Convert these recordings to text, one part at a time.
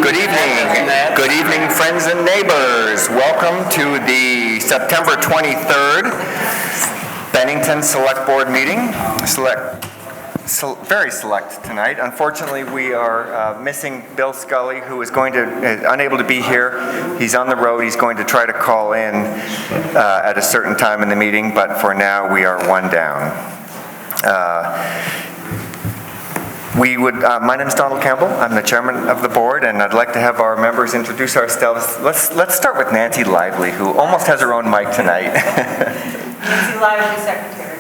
Good evening. Good evening, friends and neighbors. Welcome to the September 23rd Bennington Select Board meeting. Very select tonight. Unfortunately, we are missing Bill Scully, who is unable to be here. He's on the road. He's going to try to call in at a certain time in the meeting, but for now, we are one down. My name is Donald Campbell. I'm the chairman of the board, and I'd like to have our members introduce ourselves. Let's start with Nancy Lively, who almost has her own mic tonight. Nancy Lively, secretary.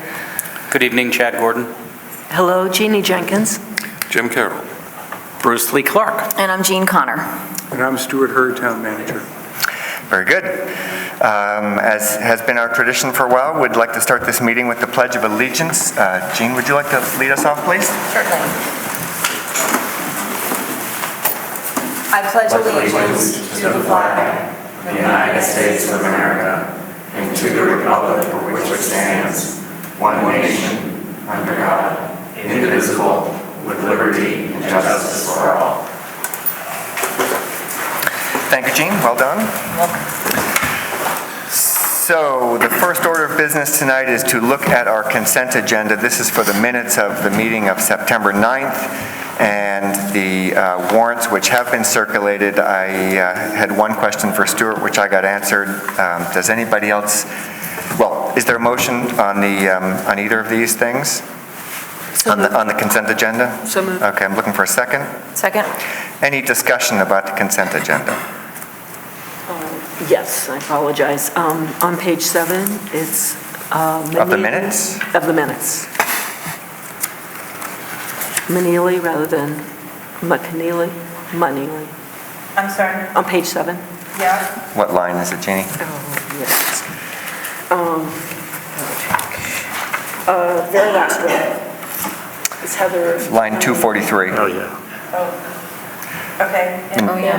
Good evening, Chad Gordon. Hello, Jeannie Jenkins. Jim Carroll. Bruce Lee Clark. And I'm Jean Connor. And I'm Stuart Hurd, town manager. Very good. As has been our tradition for a while, we'd like to start this meeting with the Pledge of Allegiance. Jean, would you like to lead us off, please? Certainly. I pledge allegiance to the flag of the United States of America and to the republic for which it stands, one nation, under God, indivisible, with liberty and justice for all. Thank you, Jean. Well done. So the first order of business tonight is to look at our consent agenda. This is for the minutes of the meeting of September 9th. And the warrants which have been circulated. I had one question for Stuart, which I got answered. Does anybody else? Well, is there a motion on either of these things? So on the consent agenda? So moved. Okay, I'm looking for a second. Second. Any discussion about the consent agenda? Yes, I apologize. On page 7, it's... Of the minutes? Of the minutes. Maneely rather than McNeely. Maneely. I'm sorry? On page 7. Yeah. What line is it, Jeannie? Oh, yes. Very last one. It's Heather. Line 243. Oh, yeah. Oh. Okay. Maneely.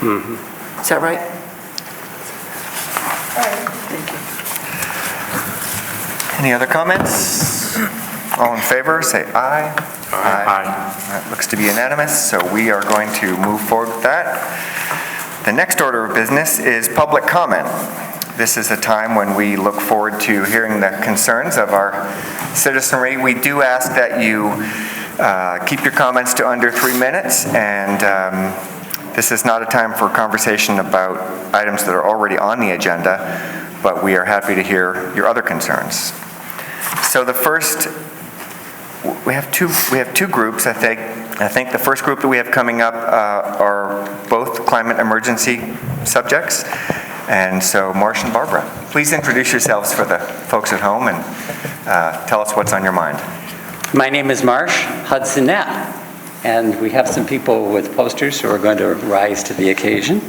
Mm-hmm. Is that right? All right. Thank you. Any other comments? All in favor, say aye. Aye. That looks to be unanimous, so we are going to move forward with that. The next order of business is public comment. This is a time when we look forward to hearing the concerns of our citizenry. We do ask that you keep your comments to under 3 minutes, and this is not a time for conversation about items that are already on the agenda, but we are happy to hear your other concerns. So the first, we have two groups. I think the first group that we have coming up are both climate emergency subjects. And so Marsh and Barbara, please introduce yourselves for the folks at home and tell us what's on your mind. My name is Marsh Hudson-Knapp, and we have some people with posters who are going to rise to the occasion.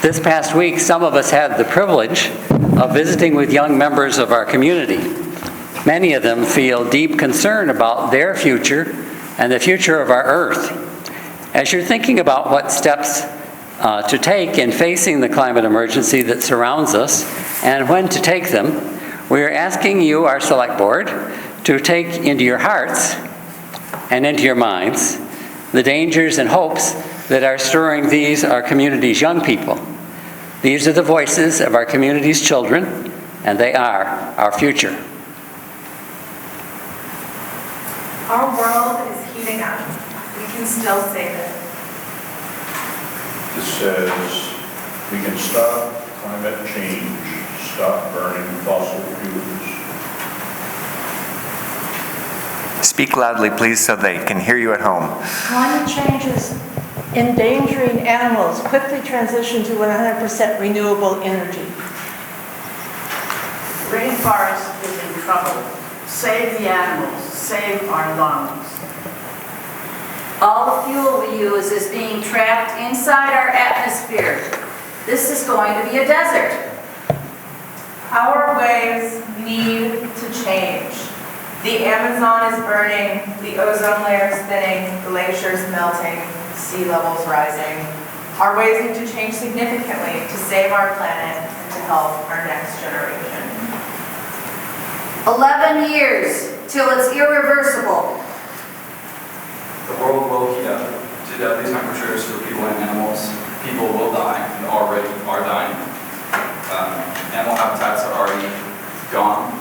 This past week, some of us had the privilege of visiting with young members of our community. Many of them feel deep concern about their future and the future of our Earth. As you're thinking about what steps to take in facing the climate emergency that surrounds us and when to take them, we are asking you, our select board, to take into your hearts and into your minds the dangers and hopes that are stirring our community's young people. These are the voices of our community's children, and they are our future. Our world is heating up. We can still save it. This says we can stop climate change, stop burning fossil fuels. Speak loudly, please, so they can hear you at home. Climate change is endangering animals. Quickly transition to 100% renewable energy. Rainforest is in trouble. Save the animals. Save our lungs. All the fuel we use is being trapped inside our atmosphere. This is going to be a desert. Our ways need to change. The Amazon is burning, the ozone layer is thinning, glaciers melting, sea levels rising. Our ways need to change significantly to save our planet and to help our next generation. 11 years till it's irreversible. The world will heat up to deadly temperatures for people and animals. People will die and already are dying. Animal habitats are already gone.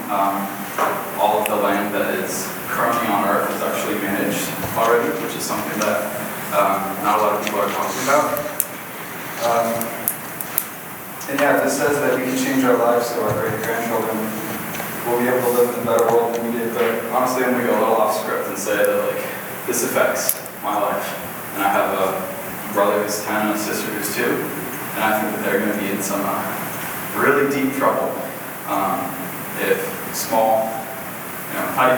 All of the land that is currently on Earth is actually managed already, which is something that not a lot of people are talking about. And yeah, this says that we can change our lives so our great-grandchildren will be able to live in a better world than we did. But honestly, I'm going to go a little off script and say that like this affects my life. And I have a brother who's 10 and a sister who's 2. And I think that they're going to be in some really deep trouble if small,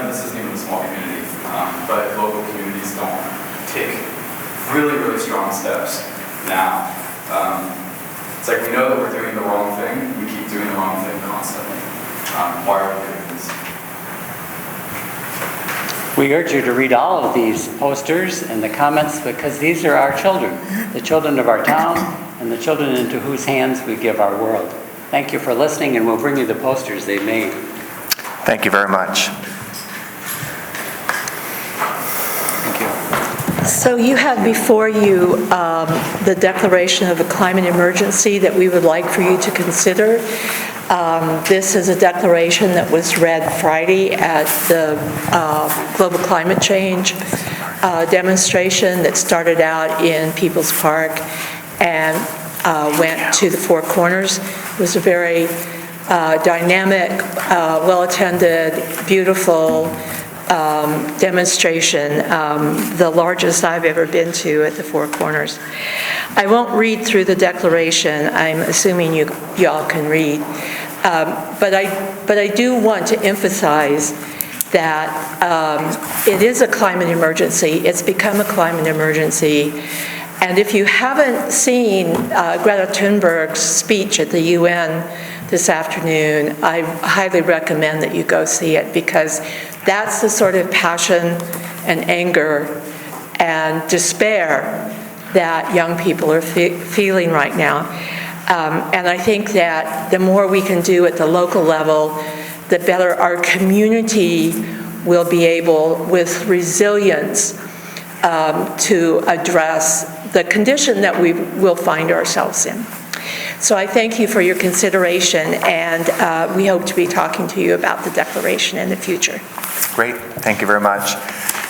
this isn't even a small community, but if local communities don't take really, really strong steps now. It's like we know that we're doing the wrong thing, we keep doing the wrong thing constantly. Why are we doing this? We urge you to read all of these posters and the comments because these are our children, the children of our town and the children into whose hands we give our world. Thank you for listening, and we'll bring you the posters they made. Thank you very much. Thank you. So you have before you the declaration of a climate emergency that we would like for you to consider. This is a declaration that was read Friday at the Global Climate Change demonstration that started out in People's Park and went to the Four Corners. It was a very dynamic, well-attended, beautiful demonstration, the largest I've ever been to at the Four Corners. I won't read through the declaration. I'm assuming y'all can read. But I do want to emphasize that it is a climate emergency. It's become a climate emergency. And if you haven't seen Greta Thunberg's speech at the UN this afternoon, I highly recommend that you go see it, because that's the sort of passion and anger and despair that young people are feeling right now. And I think that the more we can do at the local level, the better our community will be able, with resilience, to address the condition that we will find ourselves in. So I thank you for your consideration, and we hope to be talking to you about the declaration in the future. Great, thank you very much.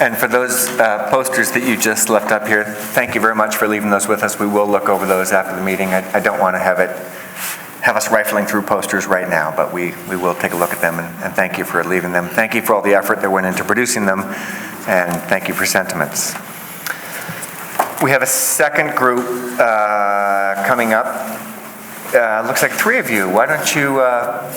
And for those posters that you just left up here, thank you very much for leaving those with us. We will look over those after the meeting. I don't want to have us rifling through posters right now, but we will take a look at them, and thank you for leaving them. Thank you for all the effort that went into producing them, and thank you for sentiments. We have a second group coming up. Looks like 3 of you. Why don't you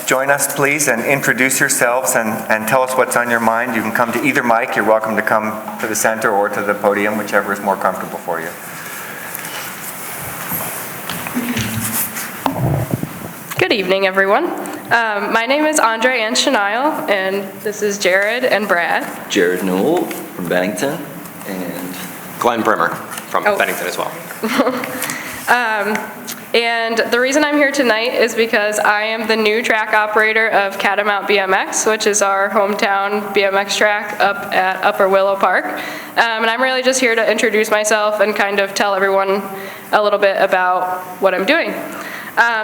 join us, please, and introduce yourselves and tell us what's on your mind. You can come to either mic. You're welcome to come to the center or to the podium, whichever is more comfortable for you. Good evening, everyone. My name is Andre Ann Shania, and this is Jared and Brad. Jared Newell from Bennington, and Glenn Brimmer from Bennington as well. And the reason I'm here tonight is because I am the new track operator of Catamount BMX, which is our hometown BMX track up at Upper Willow Park. And I'm really just here to introduce myself and kind of tell everyone a little bit about what I'm doing.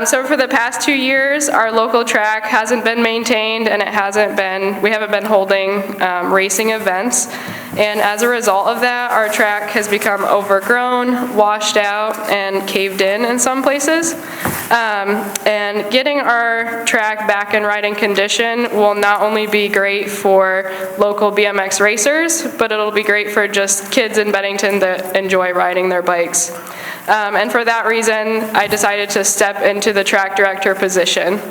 So for the past 2 years, our local track hasn't been maintained, and we haven't been holding racing events. And as a result of that, our track has become overgrown, washed out, and caved in some places. And getting our track back in riding condition will not only be great for local BMX racers, but it'll be great for just kids in Bennington that enjoy riding their bikes. And for that reason, I decided to step into the track director position.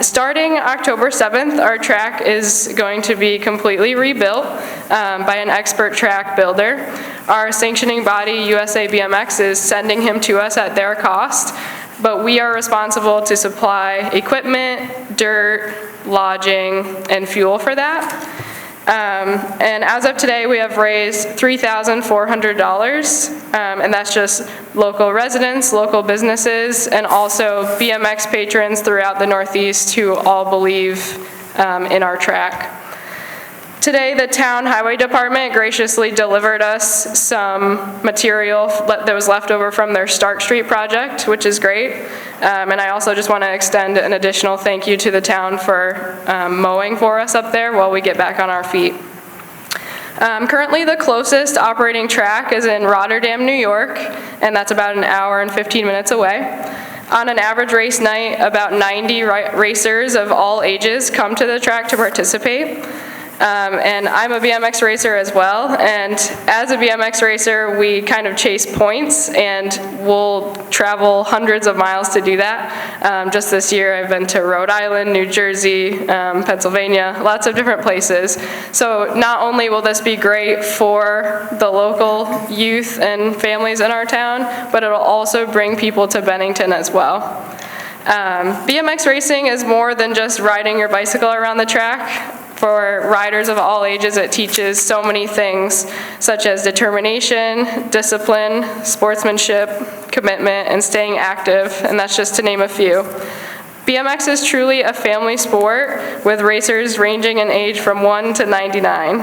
Starting October 7th, our track is going to be completely rebuilt by an expert track builder. Our sanctioning body, USA BMX, is sending him to us at their cost, but we are responsible to supply equipment, dirt, lodging, and fuel for that. And as of today, we have raised $3,400, and that's just local residents, local businesses, and also BMX patrons throughout the Northeast who all believe in our track. Today, the town highway department graciously delivered us some material that was left over from their Stark Street project, which is great. And I also just want to extend an additional thank you to the town for mowing for us up there while we get back on our feet. Currently, the closest operating track is in Rotterdam, New York, and that's about an hour and 15 minutes away. On an average race night, about 90 racers of all ages come to the track to participate. And I'm a BMX racer as well, and as a BMX racer, we kind of chase points, and we'll travel hundreds of miles to do that. Just this year, I've been to Rhode Island, New Jersey, Pennsylvania, lots of different places. So not only will this be great for the local youth and families in our town, but it'll also bring people to Bennington as well. BMX racing is more than just riding your bicycle around the track. For riders of all ages, it teaches so many things, such as determination, discipline, sportsmanship, commitment, and staying active, and that's just to name a few. BMX is truly a family sport, with racers ranging in age from 1 to 99.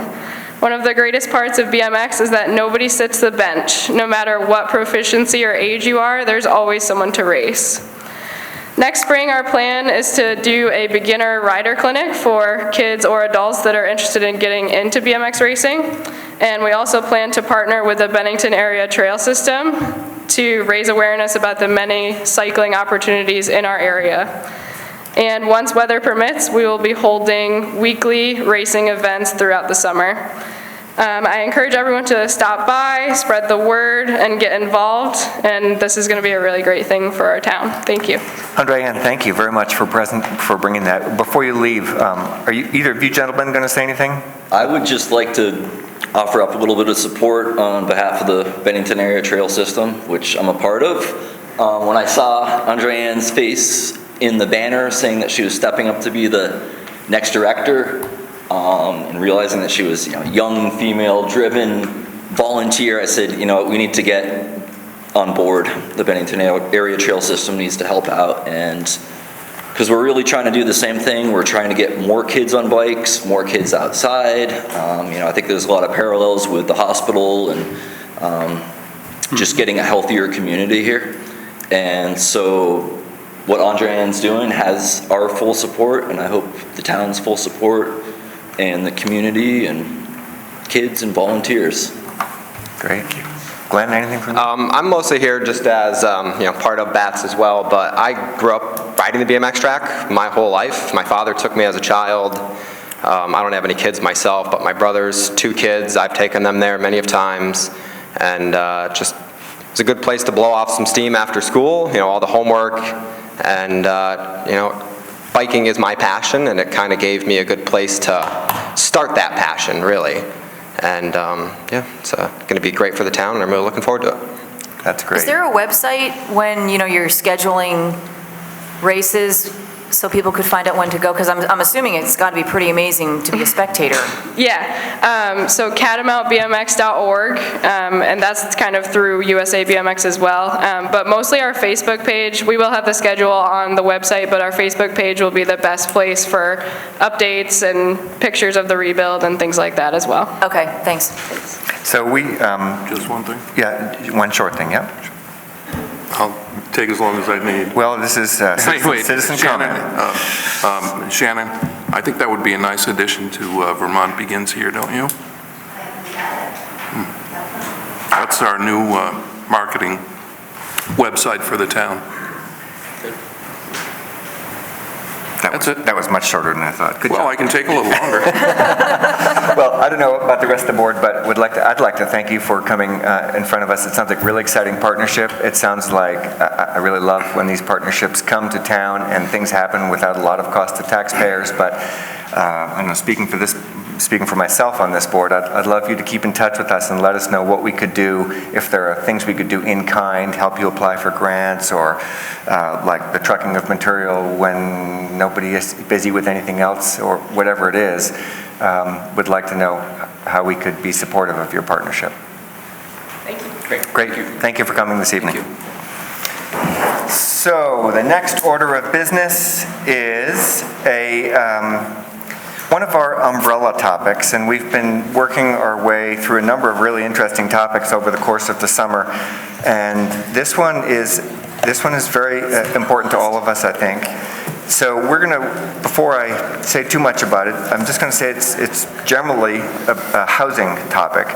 One of the greatest parts of BMX is that nobody sits the bench. No matter what proficiency or age you are, there's always someone to race. Next spring, our plan is to do a beginner rider clinic for kids or adults that are interested in getting into BMX racing. And we also plan to partner with the Bennington area trail system to raise awareness about the many cycling opportunities in our area. And once weather permits, we will be holding weekly racing events throughout the summer. I encourage everyone to stop by, spread the word, and get involved, and this is going to be a really great thing for our town. Thank you. Andrea, thank you very much for bringing that. Before you leave, are either of you gentlemen going to say anything? I would just like to offer up a little bit of support on behalf of the Bennington Area Trail System, which I'm a part of. When I saw Andrea Ann's face in the banner saying that she was stepping up to be the next director, and realizing that she was, young, female-driven volunteer, I said, we need to get on board. The Bennington Area Trail System needs to help out, and because we're really trying to do the same thing. We're trying to get more kids on bikes, more kids outside. I think there's a lot of parallels with the hospital and just getting a healthier community here. And so what Andrea Ann's doing has our full support, and I hope the town's full support, and the community and kids and volunteers. Great. Glenn, anything from you? I'm mostly here just as part of BATS as well, but I grew up riding the BMX track my whole life. My father took me as a child. I don't have any kids myself, but my brother's 2 kids, I've taken them there many of times, and just it's a good place to blow off some steam after school, all the homework, and biking is my passion, and it kind of gave me a good place to start that passion, really. And it's going to be great for the town, and I'm really looking forward to it. That's great. Is there a website when, you're scheduling races so people could find out when to go? Because I'm assuming it's got to be pretty amazing to be a spectator. Yeah, so catamountbmx.org, and that's kind of through USA BMX as well. But mostly our Facebook page. We will have the schedule on the website, but our Facebook page will be the best place for updates and pictures of the rebuild and things like that as well. Okay, thanks. So we... Just one thing? Yeah, one short thing, yep. I'll take as long as I need. Well, this is citizen comment. Shannon, I think that would be a nice addition to Vermont Begins Here, don't you? That's our new marketing website for the town. That was much shorter than I thought. Good job. Well, I can take a little longer. Well, I don't know about the rest of the board, but I'd like to thank you for coming in front of us. It sounds like a really exciting partnership. It sounds like I really love when these partnerships come to town and things happen without a lot of cost to taxpayers. But I know speaking for myself on this board, I'd love you to keep in touch with us and let us know what we could do, if there are things we could do in kind, help you apply for grants, or like the trucking of material when nobody is busy with anything else, or whatever it is. Would like to know how we could be supportive of your partnership. Thank you. Great. Thank you for coming this evening. So the next order of business is one of our umbrella topics, and we've been working our way through a number of really interesting topics over the course of the summer, and this one is very important to all of us, I think. So we're going to, before I say too much about it, I'm just going to say it's generally a housing topic,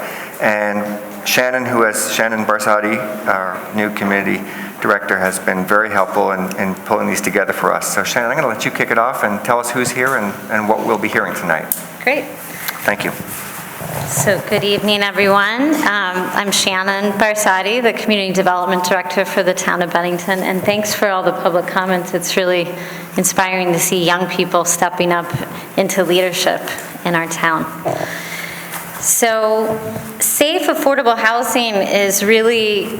and Shannon Barsati, our new community director, has been very helpful in pulling these together for us. So Shannon, I'm going to let you kick it off and tell us who's here and what we'll be hearing tonight. Great. Thank you. So good evening, everyone. I'm Shannon Barsati, the Community Development Director for the town of Bennington, and thanks for all the public comments. It's really inspiring to see young people stepping up into leadership in our town. So safe, affordable housing is really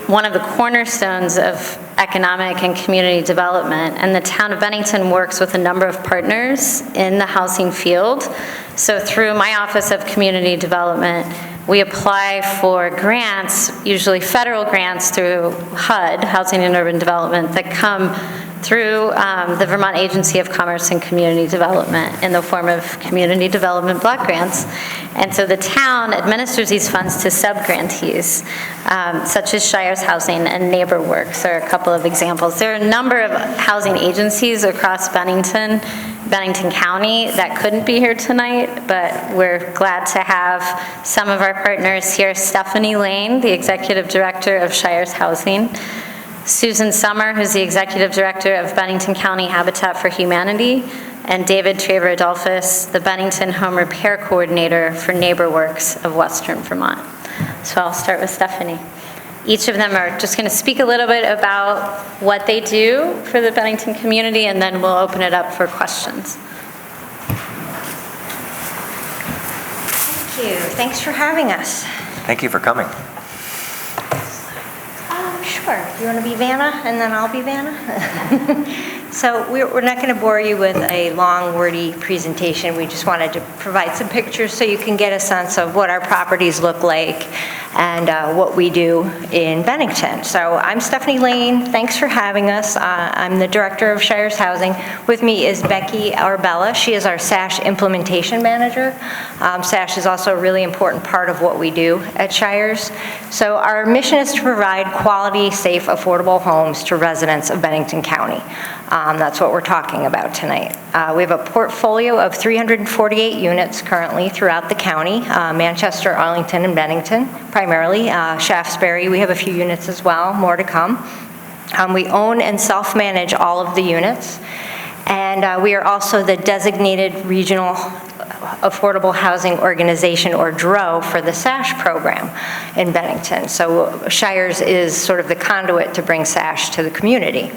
one of the cornerstones of economic and community development, and the town of Bennington works with a number of partners in the housing field. So through my Office of Community Development, we apply for grants, usually federal grants through HUD, Housing and Urban Development, that come through the Vermont Agency of Commerce and Community Development in the form of community development block grants. And so the town administers these funds to sub-grantees, such as Shires Housing and NeighborWorks are a couple of examples. There are a number of housing agencies across Bennington County that couldn't be here tonight, but we're glad to have some of our partners here. Stephanie Lane, the Executive Director of Shires Housing, Susan Summer, who's the Executive Director of Bennington County Habitat for Humanity, and David Traver-Adolphus, the Bennington Home Repair Coordinator for NeighborWorks of Western Vermont. So I'll start with Stephanie. Each of them are just going to speak a little bit about what they do for the Bennington community, and then we'll open it up for questions. Thank you. Thanks for having us. Thank you for coming. Sure. You want to be Vanna, and then I'll be Vanna? So we're not going to bore you with a long, wordy presentation. We just wanted to provide some pictures so you can get a sense of what our properties look like and what we do in Bennington. So I'm Stephanie Lane. Thanks for having us. I'm the Director of Shires Housing. With me is Becky Arbella. She is our SASH Implementation Manager. SASH is also a really important part of what we do at Shires. So our mission is to provide quality, safe, affordable homes to residents of Bennington County. That's what we're talking about tonight. We have a portfolio of 348 units currently throughout the county, Manchester, Arlington, and Bennington, primarily. Shaftesbury, we have a few units as well, more to come. We own and self-manage all of the units, and we are also the designated regional Affordable Housing Organization, or DRO, for the SASH program in Bennington. So Shires is sort of the conduit to bring SASH to the community.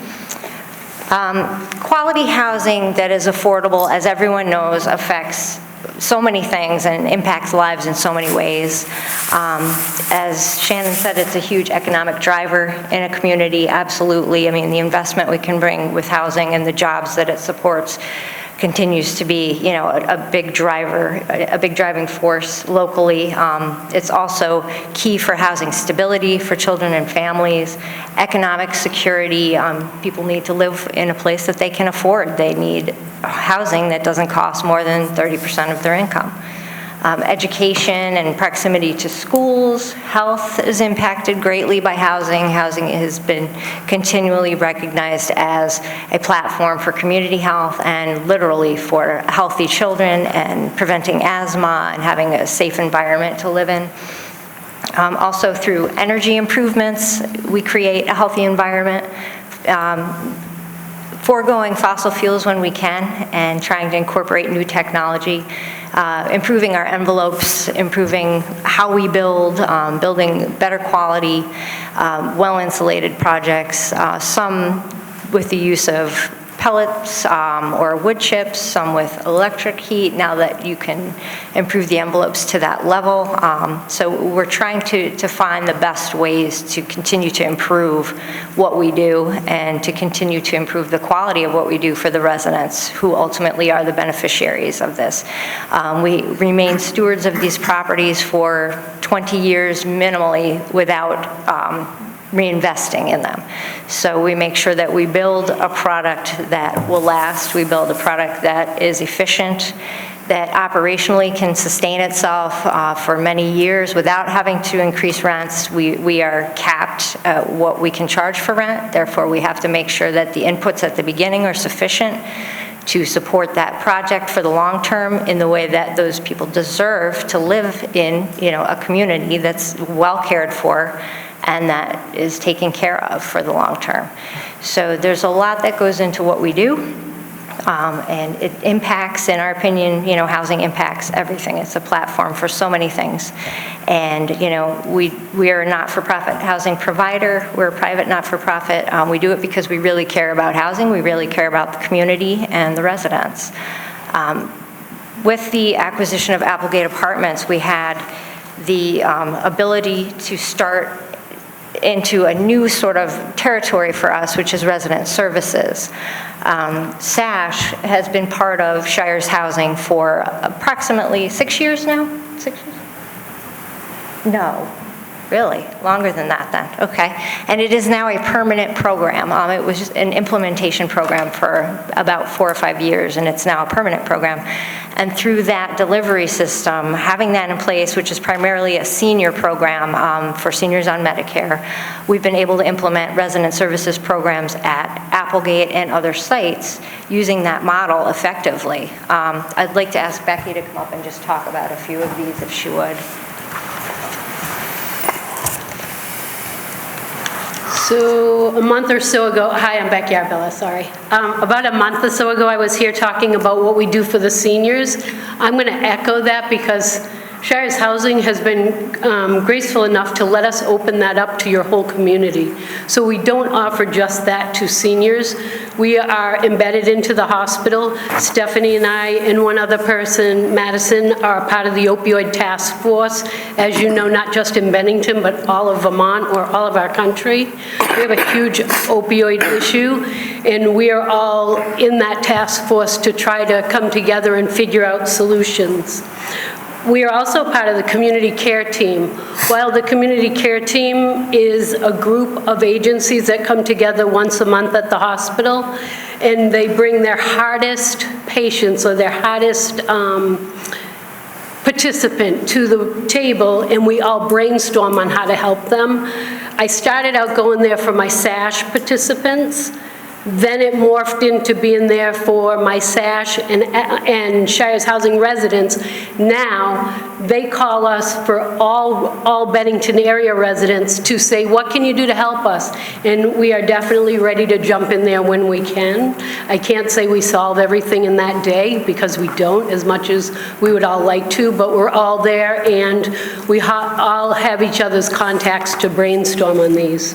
Quality housing that is affordable, as everyone knows, affects so many things and impacts lives in so many ways. As Shannon said, it's a huge economic driver in a community, absolutely. I mean, the investment we can bring with housing and the jobs that it supports continues to be, you know, a big driver, a big driving force locally. It's also key for housing stability for children and families, economic security. People need to live in a place that they can afford. They need housing that doesn't cost more than 30% of their income. Education and proximity to schools, health is impacted greatly by housing. Housing has been continually recognized as a platform for community health and literally for healthy children and preventing asthma and having a safe environment to live in. Also through energy improvements, we create a healthy environment. Foregoing fossil fuels when we can and trying to incorporate new technology, improving our envelopes, improving how we build, building better quality, well-insulated projects, some with the use of pellets or wood chips, some with electric heat, now that you can improve the envelopes to that level. So we're trying to find the best ways to continue to improve what we do and to continue to improve the quality of what we do for the residents who ultimately are the beneficiaries of this. We remain stewards of these properties for 20 years minimally without reinvesting in them. So we make sure that we build a product that will last, we build a product that is efficient, that operationally can sustain itself for many years without having to increase rents. We are capped at what we can charge for rent. Therefore, we have to make sure that the inputs at the beginning are sufficient to support that project for the long term in the way that those people deserve to live in, a community that's well cared for and that is taken care of for the long term. So there's a lot that goes into what we do. And it impacts, in our opinion, housing impacts everything. It's a platform for so many things. And, we are a not-for-profit housing provider. We're a private not-for-profit. We do it because we really care about housing. We really care about the community and the residents. With the acquisition of Applegate Apartments, we had the ability to start into a new sort of territory for us, which is resident services. SASH has been part of Shires Housing for approximately 6 years now? 6 years? No. Really? Longer than that then? Okay. And it is now a permanent program. It was an implementation program for about 4 or 5 years, and it's now a permanent program. And through that delivery system, having that in place, which is primarily a senior program for seniors on Medicare, we've been able to implement resident services programs at Applegate and other sites using that model effectively. I'd like to ask Becky to come up and just talk about a few of these if she would. So a month or so ago, hi, I'm Becky Arbella, sorry. About a month or so ago, I was here talking about what we do for the seniors. I'm going to echo that because Shires Housing has been graceful enough to let us open that up to your whole community. So we don't offer just that to seniors. We are embedded into the hospital. Stephanie and I and one other person, Madison, are part of the opioid task force. As you know, not just in Bennington, but all of Vermont or all of our country. We have a huge opioid issue, and we are all in that task force to try to come together and figure out solutions. We are also part of the community care team. While the community care team is a group of agencies that come together once a month at the hospital, and they bring their hardest patients or their hardest participant to the table, and we all brainstorm on how to help them. I started out going there for my SASH participants. Then it morphed into being there for my SASH and Shires Housing residents. Now, they call us for all Bennington area residents to say, what can you do to help us? And we are definitely ready to jump in there when we can. I can't say we solve everything in that day because we don't as much as we would all like to, but we're all there and we all have each other's contacts to brainstorm on these.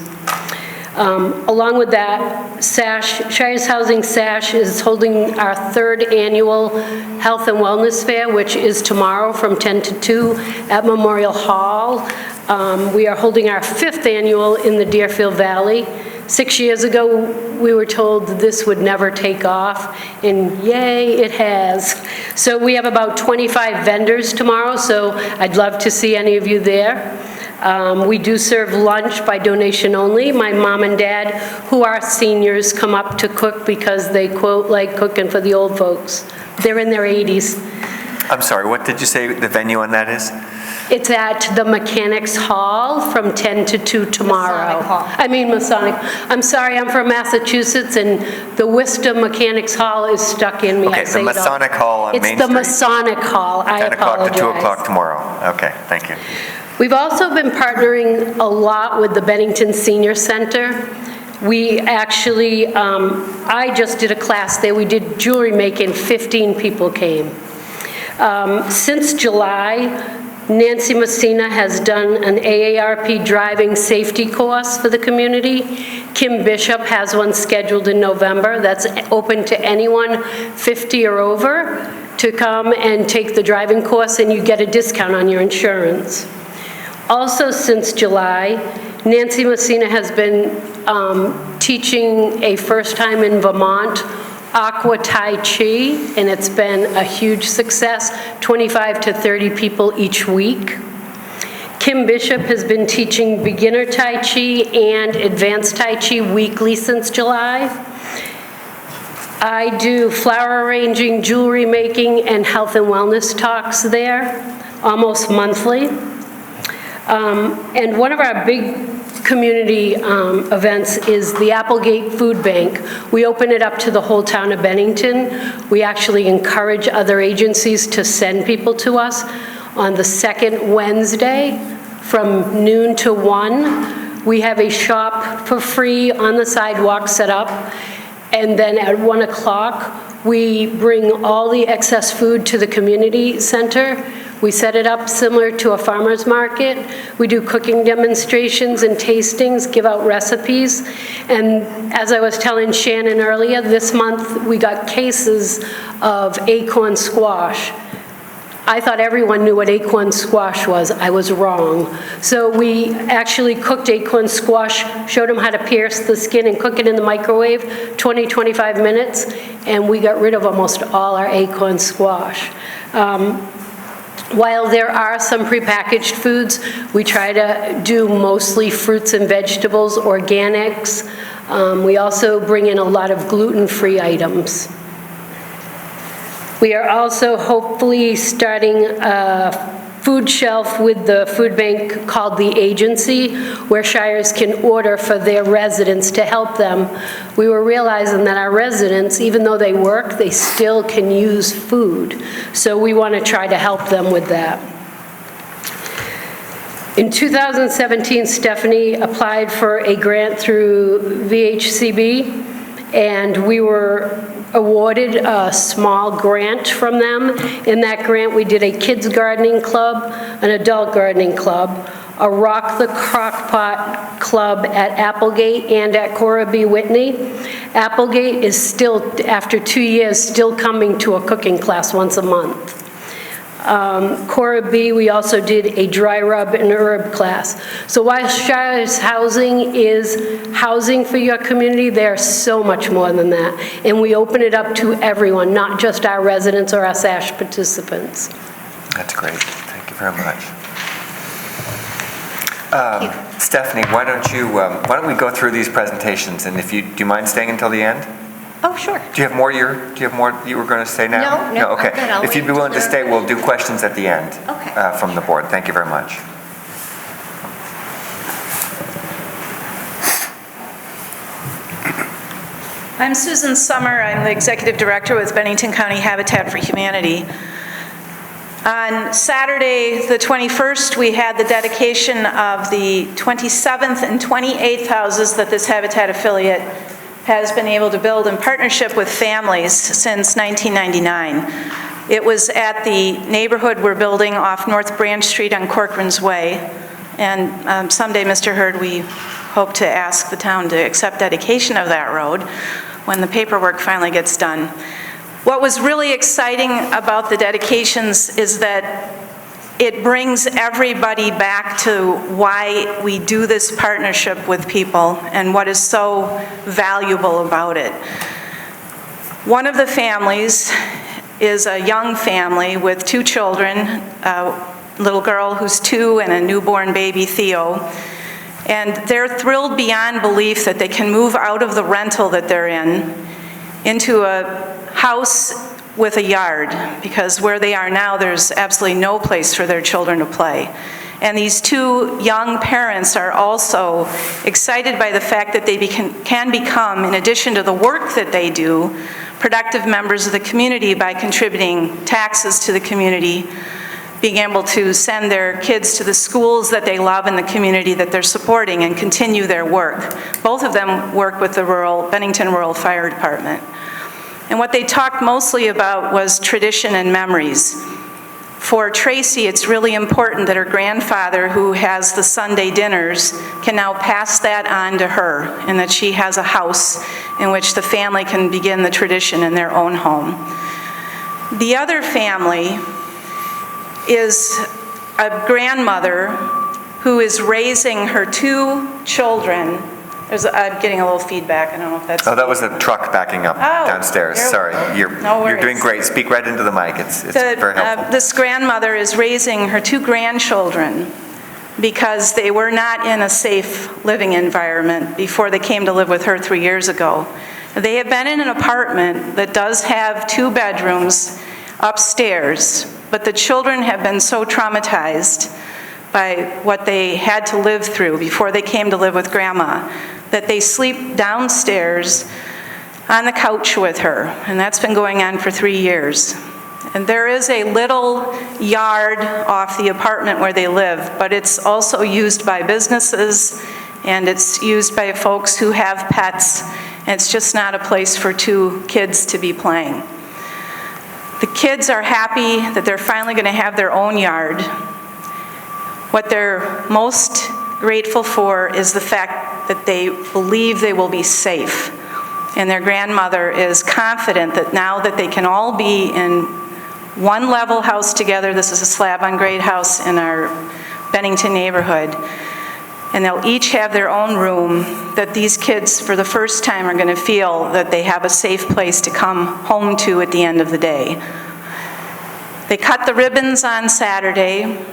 Along with that, Shires Housing SASH is holding our 3rd annual Health and Wellness Fair, which is tomorrow from 10 to 2 at Memorial Hall. We are holding our 5th annual in the Deerfield Valley. 6 years ago, we were told this would never take off, and yay, it has. So we have about 25 vendors tomorrow, so I'd love to see any of you there. We do serve lunch by donation only. My mom and dad, who are seniors, come up to cook because they, quote, like cooking for the old folks. They're in their 80s. I'm sorry, what did you say the venue on that is? It's at the Mechanics Hall from 10 to 2 tomorrow. Masonic. I'm sorry, I'm from Massachusetts, and the Worcester Mechanics Hall is stuck in me. Okay, the Masonic Hall on Main Street. It's the Masonic Hall. I apologize. 10 o'clock to 2 o'clock tomorrow. Okay, thank you. We've also been partnering a lot with the Bennington Senior Center. We actually, I just did a class there. We did jewelry making, 15 people came. Since July, Nancy Messina has done an AARP driving safety course for the community. Kim Bishop has one scheduled in November that's open to anyone 50 or over to come and take the driving course, and you get a discount on your insurance. Also since July, Nancy Messina has been teaching a first time in Vermont Aqua Tai Chi, and it's been a huge success, 25 to 30 people each week. Kim Bishop has been teaching beginner Tai Chi and advanced Tai Chi weekly since July. I do flower arranging, jewelry making, and health and wellness talks there, almost monthly. And one of our big community events is the Applegate Food Bank. We open it up to the whole town of Bennington. We actually encourage other agencies to send people to us on the second Wednesday from noon to 1. We have a shop for free on the sidewalk set up. And then at 1 o'clock, we bring all the excess food to the community center. We set it up similar to a farmer's market. We do cooking demonstrations and tastings, give out recipes. And as I was telling Shannon earlier, this month we got cases of acorn squash. I thought everyone knew what acorn squash was. I was wrong. So we actually cooked acorn squash, showed them how to pierce the skin and cook it in the microwave, 20, 25 minutes, and we got rid of almost all our acorn squash. While there are some prepackaged foods, we try to do mostly fruits and vegetables, organics. We also bring in a lot of gluten-free items. We are also hopefully starting a food shelf with the food bank called The Agency, where shires can order for their residents to help them. We were realizing that our residents, even though they work, they still can use food. So we want to try to help them with that. In 2017, Stephanie applied for a grant through VHCB, and we were awarded a small grant from them. In that grant, we did a kids gardening club, an adult gardening club, a Rock the Crockpot club at Applegate and at Cora B. Whitney. Applegate is still, after 2 years, still coming to a cooking class once a month. Cora B, we also did a dry rub and herb class. So while Shire's housing is housing for your community, there's so much more than that. And we open it up to everyone, not just our residents or our SASH participants. That's great. Thank you very much. Stephanie, why don't we go through these presentations, and do you mind staying until the end? Oh, sure. Do you have more you were going to say now? No, okay. I'm good. I'll If you'd be wait willing to until stay, we'll do questions at the end. Okay. From the board. Thank you very much. I'm Susan Summer. I'm the Executive Director with Bennington County Habitat for Humanity. On Saturday, the 21st, we had the dedication of the 27th and 28th houses that this Habitat affiliate has been able to build in partnership with families since 1999. It was at the neighborhood we're building off North Branch Street on Corcoran's Way. And someday, Mr. Hurd, we hope to ask the town to accept dedication of that road when the paperwork finally gets done. What was really exciting about the dedications is that it brings everybody back to why we do this partnership with people and what is so valuable about it. One of the families is a young family with 2 children, a little girl who's 2 and a newborn baby, Theo. And they're thrilled beyond belief that they can move out of the rental that they're in into a house with a yard, because where they are now, there's absolutely no place for their children to play. And these 2 young parents are also excited by the fact that they can become, in addition to the work that they do, productive members of the community by contributing taxes to the community, being able to send their kids to the schools that they love in the community that they're supporting and continue their work. Both of them work with the Bennington Rural Fire Department. And what they talked mostly about was tradition and memories. For Tracy, it's really important that her grandfather, who has the Sunday dinners, can now pass that on to her, and that she has a house in which the family can begin the tradition in their own home. The other family is a grandmother who is raising her 2 children. I'm getting a little feedback. I don't know if that's... Oh, that was a truck backing up downstairs. Sorry. You're doing great. Speak right into the mic. It's very helpful. This grandmother is raising her 2 grandchildren because they were not in a safe living environment before they came to live with her 3 years ago. They have been in an apartment that does have 2 bedrooms upstairs, but the children have been so traumatized by what they had to live through before they came to live with Grandma that they sleep downstairs on the couch with her, and that's been going on for 3 years. And there is a little yard off the apartment where they live, but it's also used by businesses, and it's used by folks who have pets, and it's just not a place for 2 kids to be playing. The kids are happy that they're finally going to have their own yard. What they're most grateful for is the fact that they believe they will be safe. And their grandmother is confident that now that they can all be in one level house together, this is a slab-on-grade house in our Bennington neighborhood, and they'll each have their own room, that these kids for the first time are going to feel that they have a safe place to come home to at the end of the day. They cut the ribbons on Saturday.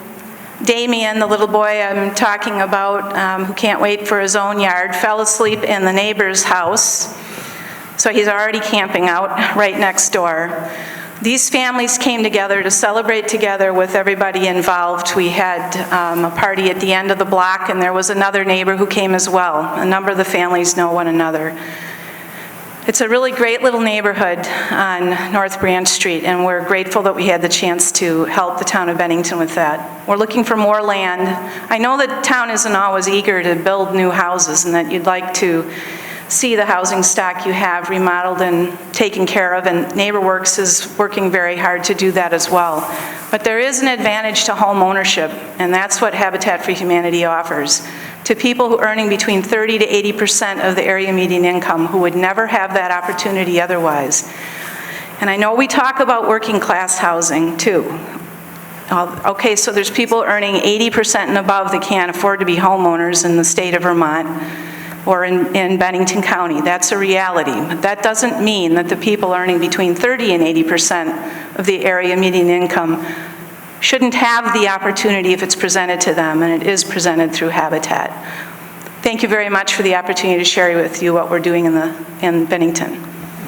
Damien, the little boy I'm talking about, who can't wait for his own yard, fell asleep in the neighbor's house, so he's already camping out right next door. These families came together to celebrate together with everybody involved. We had a party at the end of the block, and there was another neighbor who came as well. A number of the families know one another. It's a really great little neighborhood on North Branch Street, and we're grateful that we had the chance to help the town of Bennington with that. We're looking for more land. I know that town isn't always eager to build new houses, and that you'd like to see the housing stock you have remodeled and taken care of, and NeighborWorks is working very hard to do that as well. But there is an advantage to home ownership, and that's what Habitat for Humanity offers to people who are earning between 30 to 80% of the area median income, who would never have that opportunity otherwise. And I know we talk about working class housing too. Okay, so there's people earning 80% and above that can't afford to be homeowners in the state of Vermont or in Bennington County. That's a reality. But that doesn't mean that the people earning between 30 and 80% of the area median income shouldn't have the opportunity if it's presented to them, and it is presented through Habitat. Thank you very much for the opportunity to share with you what we're doing in Bennington.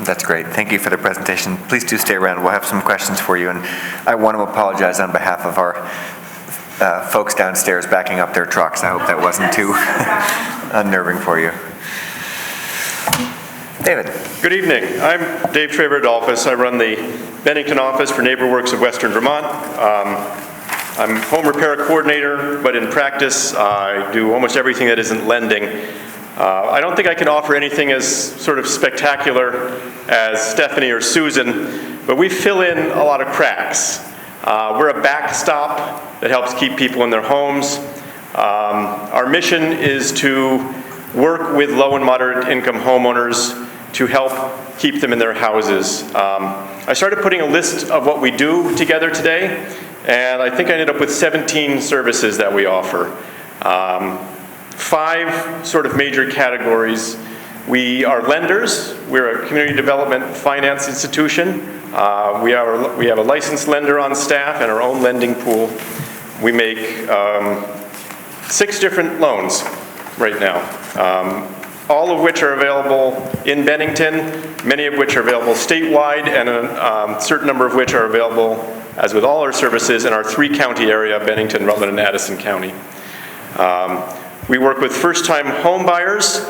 That's great. Thank you for the presentation. Please do stay around. We'll have some questions for you, and I want to apologize on behalf of our folks downstairs backing up their trucks. I hope that wasn't too unnerving for you. David. Good evening. I'm Dave Traver-Adolphus. I run the Bennington office for NeighborWorks of Western Vermont. I'm home repair coordinator, but in practice I do almost everything that isn't lending. I don't think I can offer anything as sort of spectacular as Stephanie or Susan, but we fill in a lot of cracks. We're a backstop that helps keep people in their homes. Our mission is to work with low and moderate income homeowners to help keep them in their houses. I started putting a list of what we do together today, and I think I ended up with 17 services that we offer. 5 sort of major categories. We are lenders. We're a community development finance institution. We have a licensed lender on staff and our own lending pool. We make 6 different loans right now, all of which are available in Bennington, many of which are available statewide, and a certain number of which are available, as with all our services, in our 3-county area, Bennington, Rutland, and Addison County. We work with first-time home buyers,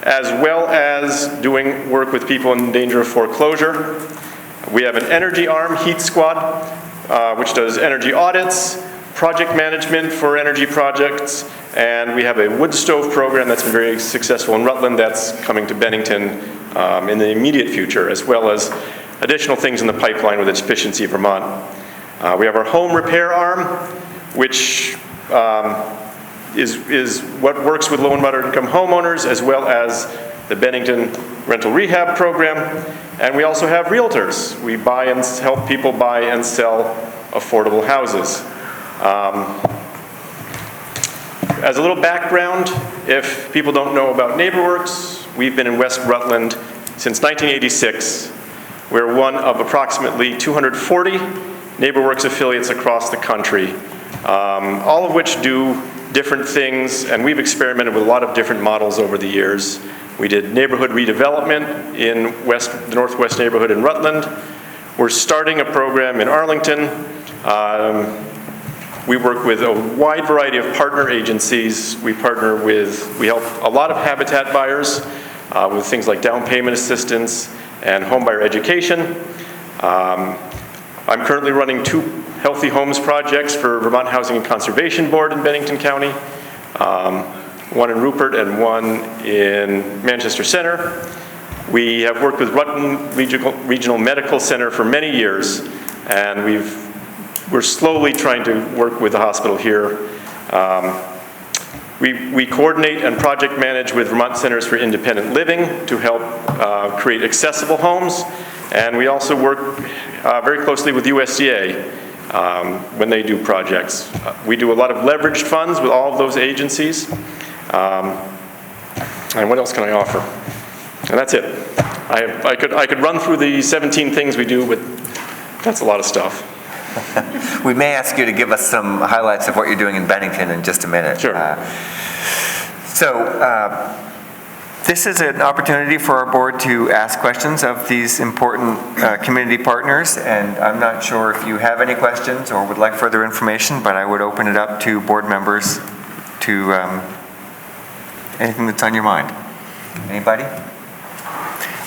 as well as doing work with people in danger of foreclosure. We have an energy arm, Heat Squad, which does energy audits, project management for energy projects, and we have a wood stove program that's been very successful in Rutland that's coming to Bennington in the immediate future, as well as additional things in the pipeline with Efficiency Vermont. We have our home repair arm, which is what works with low and moderate income homeowners, as well as the Bennington rental rehab program. And we also have realtors. We buy and help people buy and sell affordable houses. As a little background, if people don't know about NeighborWorks, we've been in West Rutland since 1986. We're one of approximately 240 NeighborWorks affiliates across the country, all of which do different things, and we've experimented with a lot of different models over the years. We did neighborhood redevelopment in the northwest neighborhood in Rutland. We're starting a program in Arlington. We work with a wide variety of partner agencies. We help a lot of habitat buyers with things like down payment assistance and home buyer education. I'm currently running 2 healthy homes projects for Vermont Housing and Conservation Board in Bennington County, one in Rupert and one in Manchester Center. We have worked with Rutland Regional Medical Center for many years, and we're slowly trying to work with the hospital here. We coordinate and project manage with Vermont Centers for Independent Living to help create accessible homes, and we also work very closely with USDA when they do projects. We do a lot of leveraged funds with all of those agencies. And what else can I offer? And that's it. I could run through the 17 things we do, but that's a lot of stuff. We may ask you to give us some highlights of what you're doing in Bennington in just a minute. Sure. This is an opportunity for our board to ask questions of these important community partners, and I'm not sure if you have any questions or would like further information, but I would open it up to board members to anything that's on your mind. Anybody?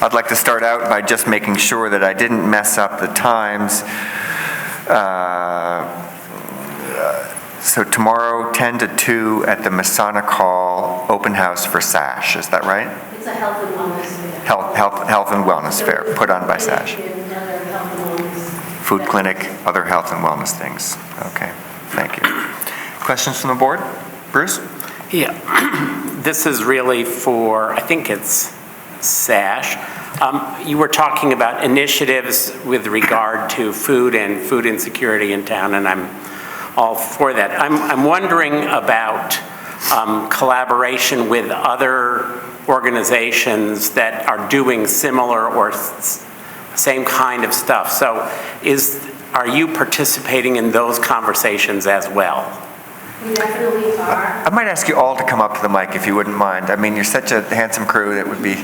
I'd like to start out by just making sure that I didn't mess up the times. So tomorrow, 10 to 2 at the Masonic Hall, open house for SASH, is that right? It's a health and wellness fair. Health and wellness fair, put on by SASH. Food clinic, other health and wellness things. Okay, thank you. Questions from the board? Bruce? Yeah, this is really for, I think it's SASH. You were talking about initiatives with regard to food and food insecurity in town, and I'm all for that. I'm wondering about collaboration with other organizations that are doing similar or same kind of stuff. So are you participating in those conversations as well? We definitely are. I might ask you all to come up to the mic if you wouldn't mind. I mean, you're such a handsome crew that would be,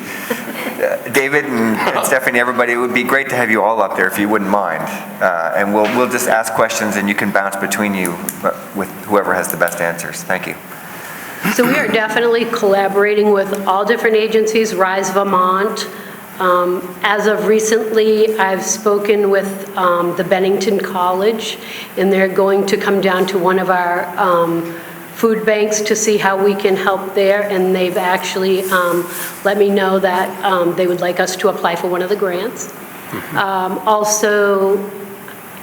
David and Stephanie, everybody, it would be great to have you all up there if you wouldn't mind. And we'll just ask questions and you can bounce between you with whoever has the best answers. Thank you. So we are definitely collaborating with all different agencies, Rise Vermont. As of recently, I've spoken with the Bennington College, and they're going to come down to one of our food banks to see how we can help there, and they've actually let me know that they would like us to apply for one of the grants. Also,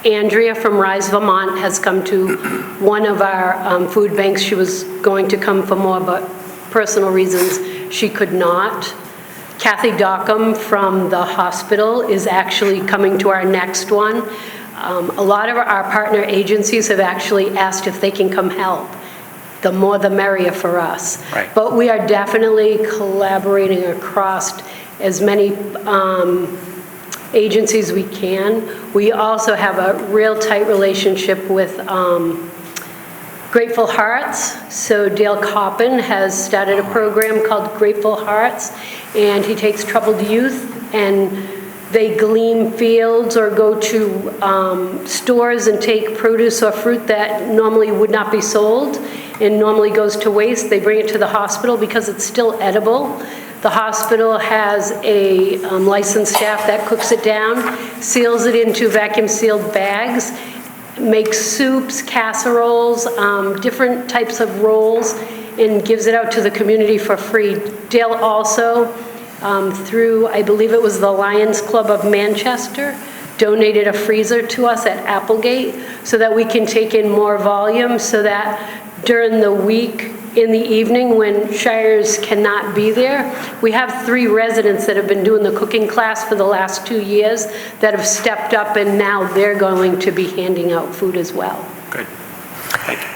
Andrea from Rise Vermont has come to one of our food banks. She was going to come for more, but personal reasons she could not. Kathy Dockham from the hospital is actually coming to our next one. A lot of our partner agencies have actually asked if they can come help. The more the merrier for us. Right. But we are definitely collaborating across as many agencies we can. We also have a real tight relationship with Grateful Hearts. So Dale Coppin has started a program called Grateful Hearts, and he takes troubled youth and they glean fields or go to stores and take produce or fruit that normally would not be sold and normally goes to waste. They bring it to the hospital because it's still edible. The hospital has a licensed staff that cooks it down, seals it into vacuum-sealed bags, makes soups, casseroles, different types of rolls, and gives it out to the community for free. Dale also, through, I believe it was the Lions Club of Manchester, donated a freezer to us at Applegate so that we can take in more volume, so that during the week, in the evening when Shires cannot be there. We have 3 residents that have been doing the cooking class for the last 2 years that have stepped up, and now they're going to be handing out food as well. Good. Thank you.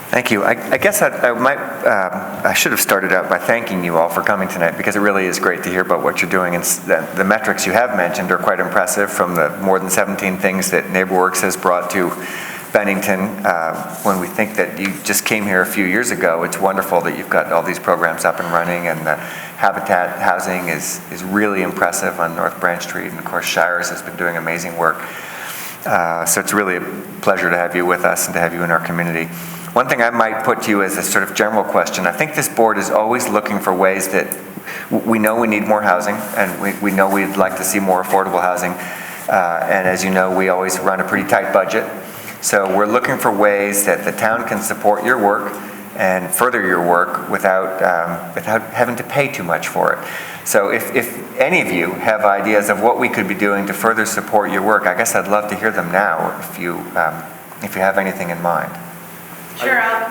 Thank you. I guess I should have started out by thanking you all for coming tonight, because it really is great to hear about what you're doing. And the metrics you have mentioned are quite impressive, from the more than 17 things that NeighborWorks has brought to Bennington, when we think that you just came here a few years ago, it's wonderful that you've got all these programs up and running, and the Habitat housing is really impressive on North Branch Street, and of course Shires has been doing amazing work. So it's really a pleasure to have you with us and to have you in our community. One thing I might put to you as a sort of general question, I think this board is always looking for ways that we know we need more housing, and we know we'd like to see more affordable housing. And as you know, we always run a pretty tight budget. So we're looking for ways that the town can support your work and further your work without having to pay too much for it. So if any of you have ideas of what we could be doing to further support your work, I guess I'd love to hear them now if you have anything in mind. Sure, I'll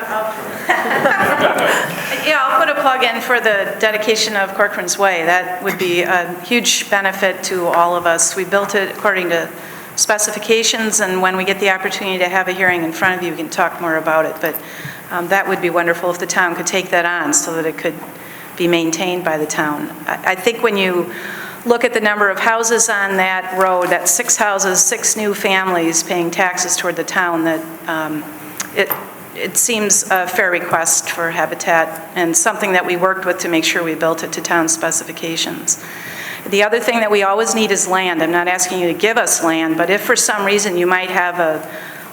put a plug in for the dedication of Corcoran's Way. That would be a huge benefit to all of us. We built it according to specifications, and when we get the opportunity to have a hearing in front of you, we can talk more about it. But that would be wonderful if the town could take that on so that it could be maintained by the town. I think when you look at the number of houses on that road, that's 6 houses, 6 new families paying taxes toward the town, that it seems a fair request for Habitat and something that we worked with to make sure we built it to town specifications. The other thing that we always need is land. I'm not asking you to give us land, but if for some reason you might have a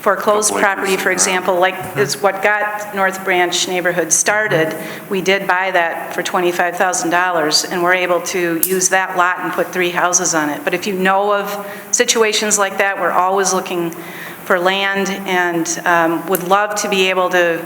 foreclosed property, for example, like is what got North Branch neighborhood started, we did buy that for $25,000, and we're able to use that lot and put 3 houses on it. But if you know of situations like that, we're always looking for land, and would love to be able to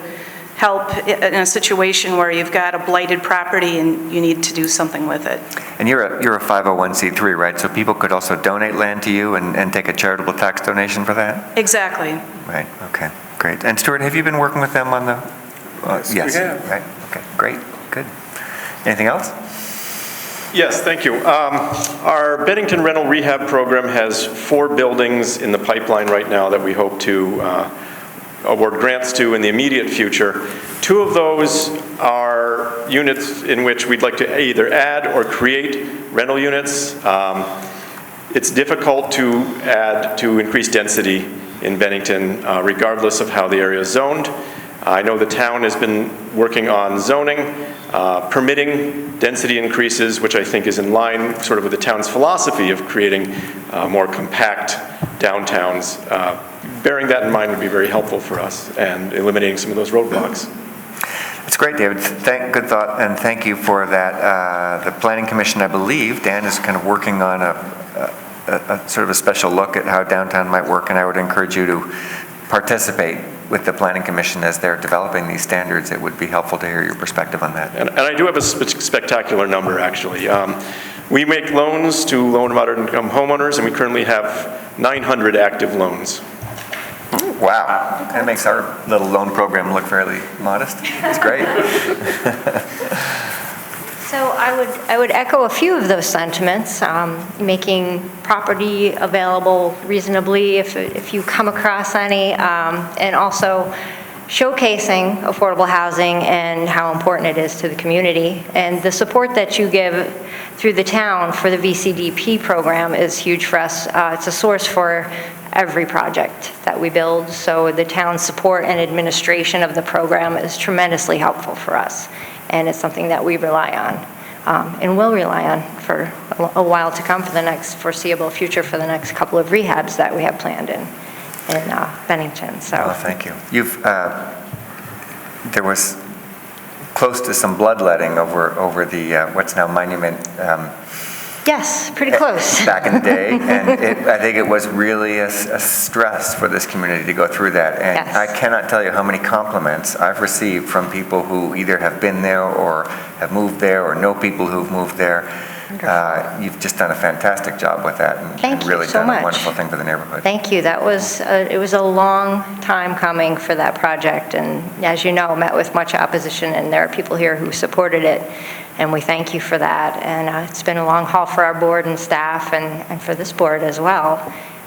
help in a situation where you've got a blighted property and you need to do something with it. And you're a 501c3, right? So people could also donate land to you and take a charitable tax donation for that? Exactly. Right, okay, great. And Stuart, have you been working with them on the? Yes, we have. Right, okay, great, good. Anything else? Yes, thank you. Our Bennington Rental Rehab Program has 4 buildings in the pipeline right now that we hope to award grants to in the immediate future. 2 of those are units in which we'd like to either add or create rental units. It's difficult to add to increase density in Bennington, regardless of how the area is zoned. I know the town has been working on zoning, permitting density increases, which I think is in line sort of with the town's philosophy of creating more compact downtowns. Bearing that in mind would be very helpful for us and eliminating some of those roadblocks. It's great, David. Good thought, and thank you for that. The Planning Commission, I believe, Dan is kind of working on a sort of a special look at how downtown might work, and I would encourage you to participate with the Planning Commission as they're developing these standards. It would be helpful to hear your perspective on that. And I do have a spectacular number, actually. We make loans to low and moderate income homeowners, and we currently have 900 active loans. Wow, that makes our little loan program look fairly modest. It's great. So I would echo a few of those sentiments, making property available reasonably if you come across any, and also showcasing affordable housing and how important it is to the community. And the support that you give through the town for the VCDP program is huge for us. It's a source for every project that we build, so the town's support and administration of the program is tremendously helpful for us, and it's something that we rely on and will rely on for a while to come, for the next foreseeable future, for the next couple of rehabs that we have planned in Bennington. So thank you. There was close to some bloodletting over the what's now Monument. Yes, pretty close. Back in the day, and I think it was really a stress for this community to go through that. And yes. I cannot tell you how many compliments I've received from people who either have been there or have moved there or know people who've moved there. You've just done a fantastic job with that, and really so done much. A wonderful thing for the neighborhood. Thank you. That was it was a long time coming for that project, and as you know, met with much opposition, and there are people here who supported it. And we thank you for that. And it's been a long haul for our board and staff, and for this board as well.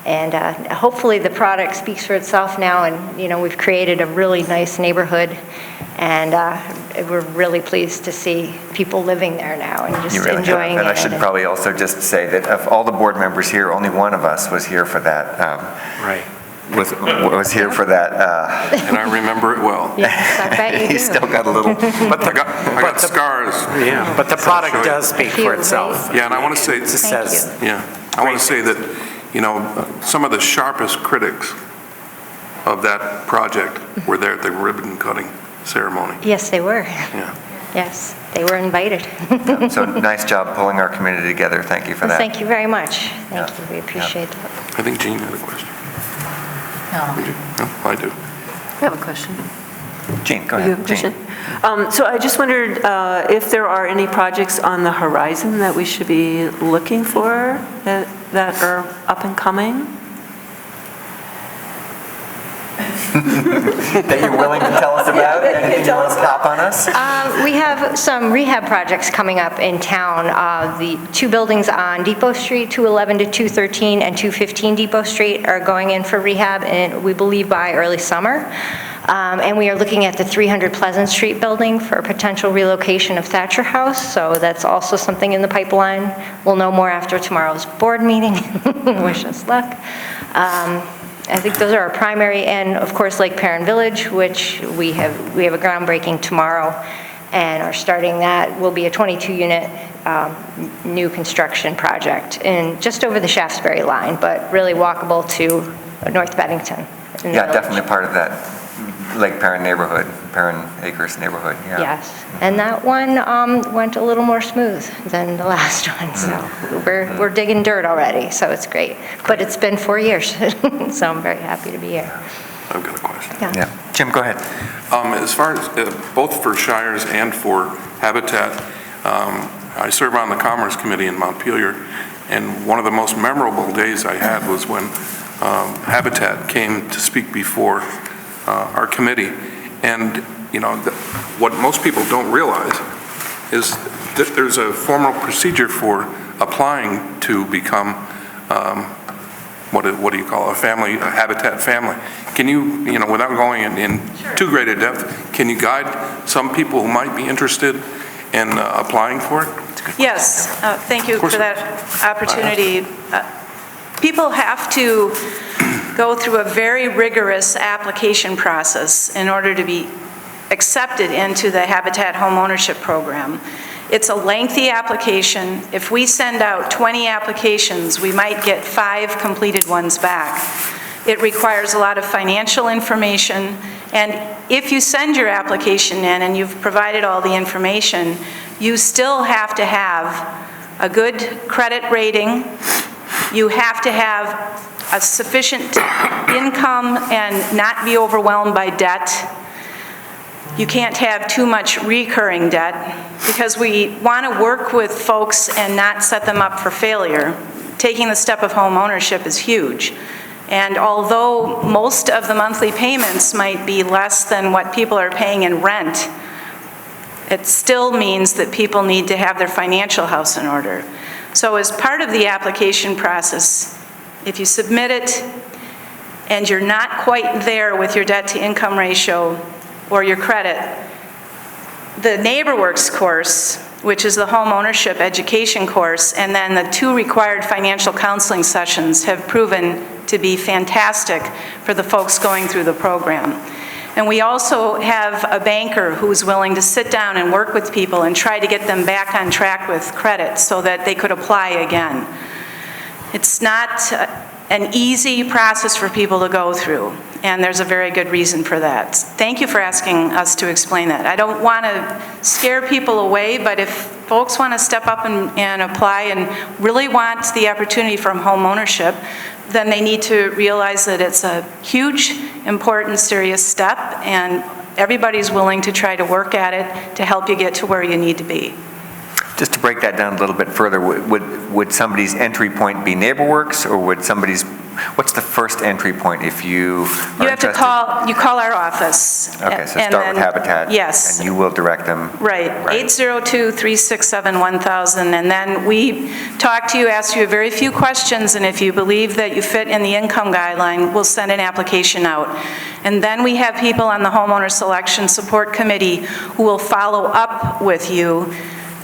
And hopefully the product speaks for itself now, and we've created a really nice neighborhood, and we're really pleased to see people living there now and just enjoying it. And I should probably also just say that of all the board members here, only one of us was here for that. Right. was here for that. And I remember it well. Yes, I bet you do. He's still got a little. I got scars. Yeah, but the product does speak for itself. Yeah, and I want to say, Thank you. yeah, I want to say that, some of the sharpest critics of that project were there at the ribbon cutting ceremony. Yes, they were. Yeah. Yes, they were invited. So nice job pulling our community together. Thank you for that. Thank you very much. Thank you, we appreciate that. I think Jean had a question. No, I do. I have a question. Jean, go You ahead. have a question? So I just wondered if there are any projects on the horizon that we should be looking for that are up and coming? That you're willing to tell us about? Anything you want to pop on us? We have some rehab projects coming up in town. The two buildings on Depot Street, 211 to 213 and 215 Depot Street are going in for rehab, and we believe by early summer. And we are looking at the 300 Pleasant Street building for a potential relocation of Thatcher House, so that's also something in the pipeline. We'll know more after tomorrow's board meeting. Wish us luck. I think those are our primary, and of course Lake Perrin Village, which we have a groundbreaking tomorrow, and are starting that. Will be a 22-unit new construction project, and just over the Shaftesbury line, but really walkable to North Bennington. Yeah, definitely part of that Lake Perrin neighborhood, Perrin Acres neighborhood, yeah. Yes, and that one went a little more smooth than the last one, so we're digging dirt already, so it's great. But it's been 4 years, so I'm very happy to be here. I've got a question. Yeah. Jim, go ahead. As far as, both for Shires and for Habitat, I serve on the Commerce Committee in Montpelier, and one of the most memorable days I had was when Habitat came to speak before our committee. And, what most people don't realize is that there's a formal procedure for applying to become, what do you call it, a Habitat family. Can you, without going in too great a depth, can you guide some people who might be interested in applying for it? Yes, thank you for that opportunity. People have to go through a very rigorous application process in order to be accepted into the Habitat Home Ownership Program. It's a lengthy application. If we send out 20 applications, we might get 5 completed ones back. It requires a lot of financial information, and if you send your application in and you've provided all the information, you still have to have a good credit rating. You have to have a sufficient income and not be overwhelmed by debt. You can't have too much recurring debt, because we want to work with folks and not set them up for failure. Taking the step of home ownership is huge. And although most of the monthly payments might be less than what people are paying in rent, it still means that people need to have their financial house in order. So as part of the application process, if you submit it and you're not quite there with your debt-to-income ratio or your credit, the NeighborWorks course, which is the home ownership education course, and then the 2 required financial counseling sessions have proven to be fantastic for the folks going through the program. And we also have a banker who's willing to sit down and work with people and try to get them back on track with credit so that they could apply again. It's not an easy process for people to go through, and there's a very good reason for that. Thank you for asking us to explain that. I don't want to scare people away, but if folks want to step up and apply and really want the opportunity from home ownership, then they need to realize that it's a huge, important, serious step, and everybody's willing to try to work at it to help you get to where you need to be. Just to break that down a little bit further, would somebody's entry point be NeighborWorks, or would somebody's, what's the first entry point if you are have to call our office. Okay, so start with Habitat. Yes. And you will direct them. Right, 802-367-1000, and then we talk to you, ask you a very few questions, and if you believe that you fit in the income guideline, we'll send an application out. And then we have people on the Homeowner Selection Support Committee who will follow up with you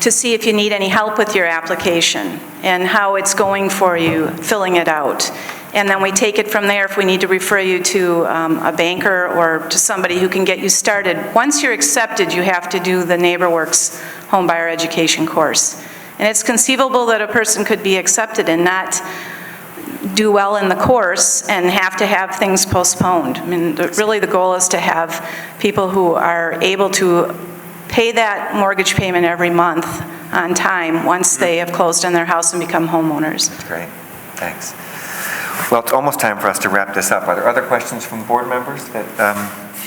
to see if you need any help with your application and how it's going for you filling it out. And then we take it from there if we need to refer you to a banker or to somebody who can get you started. Once you're accepted, you have to do the NeighborWorks Homebuyer Education course. And it's conceivable that a person could be accepted and not do well in the course and have to have things postponed. I mean, really the goal is to have people who are able to pay that mortgage payment every month on time once they have closed on their house and become homeowners. That's great. Thanks. Well, it's almost time for us to wrap this up. Are there other questions from board members that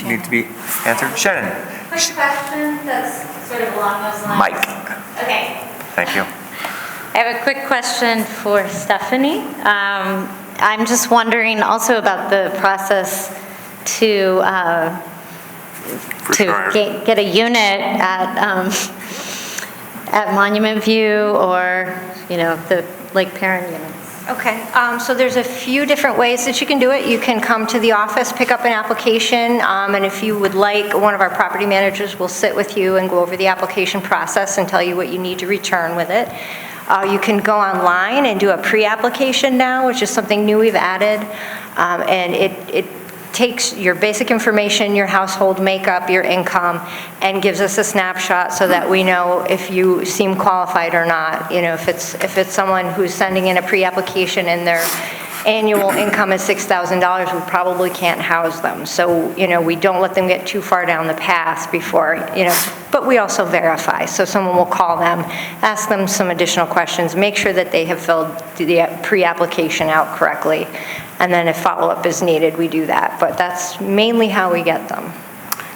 need to be answered? Shannon? Quick question that's sort of along those lines. Mike. Okay. Thank you. I have a quick question for Stephanie. I'm just wondering also about the process to get a unit at Monument View or, the Lake Perrin units. Okay, so there's a few different ways that you can do it. You can come to the office, pick up an application, and if you would like, one of our property managers will sit with you and go over the application process and tell you what you need to return with it. You can go online and do a pre-application now, which is something new we've added, and it takes your basic information, your household makeup, your income, and gives us a snapshot so that we know if you seem qualified or not. If it's someone who's sending in a pre-application and their annual income is $6,000, we probably can't house them. So, we don't let them get too far down the path before, but we also verify. So someone will call them, ask them some additional questions, make sure that they have filled the pre-application out correctly. And then if follow-up is needed, we do that. But that's mainly how we get them.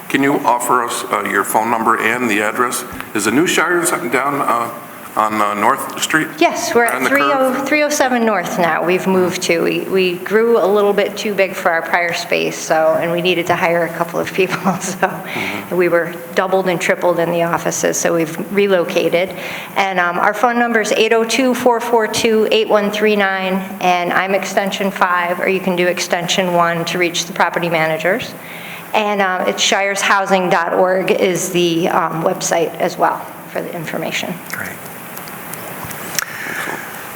Can you offer us your phone number and the address? Is the new Shires down on North Street? Yes, we're at 307 North now. We've moved to. We grew a little bit too big for our prior space, and we needed to hire a couple of people. So we were doubled and tripled in the offices, so we've relocated. And our phone number is 802-442-8139, and I'm extension 5, or you can do extension 1 to reach the property managers. And it's shireshousing.org is the website as well for the information. Great.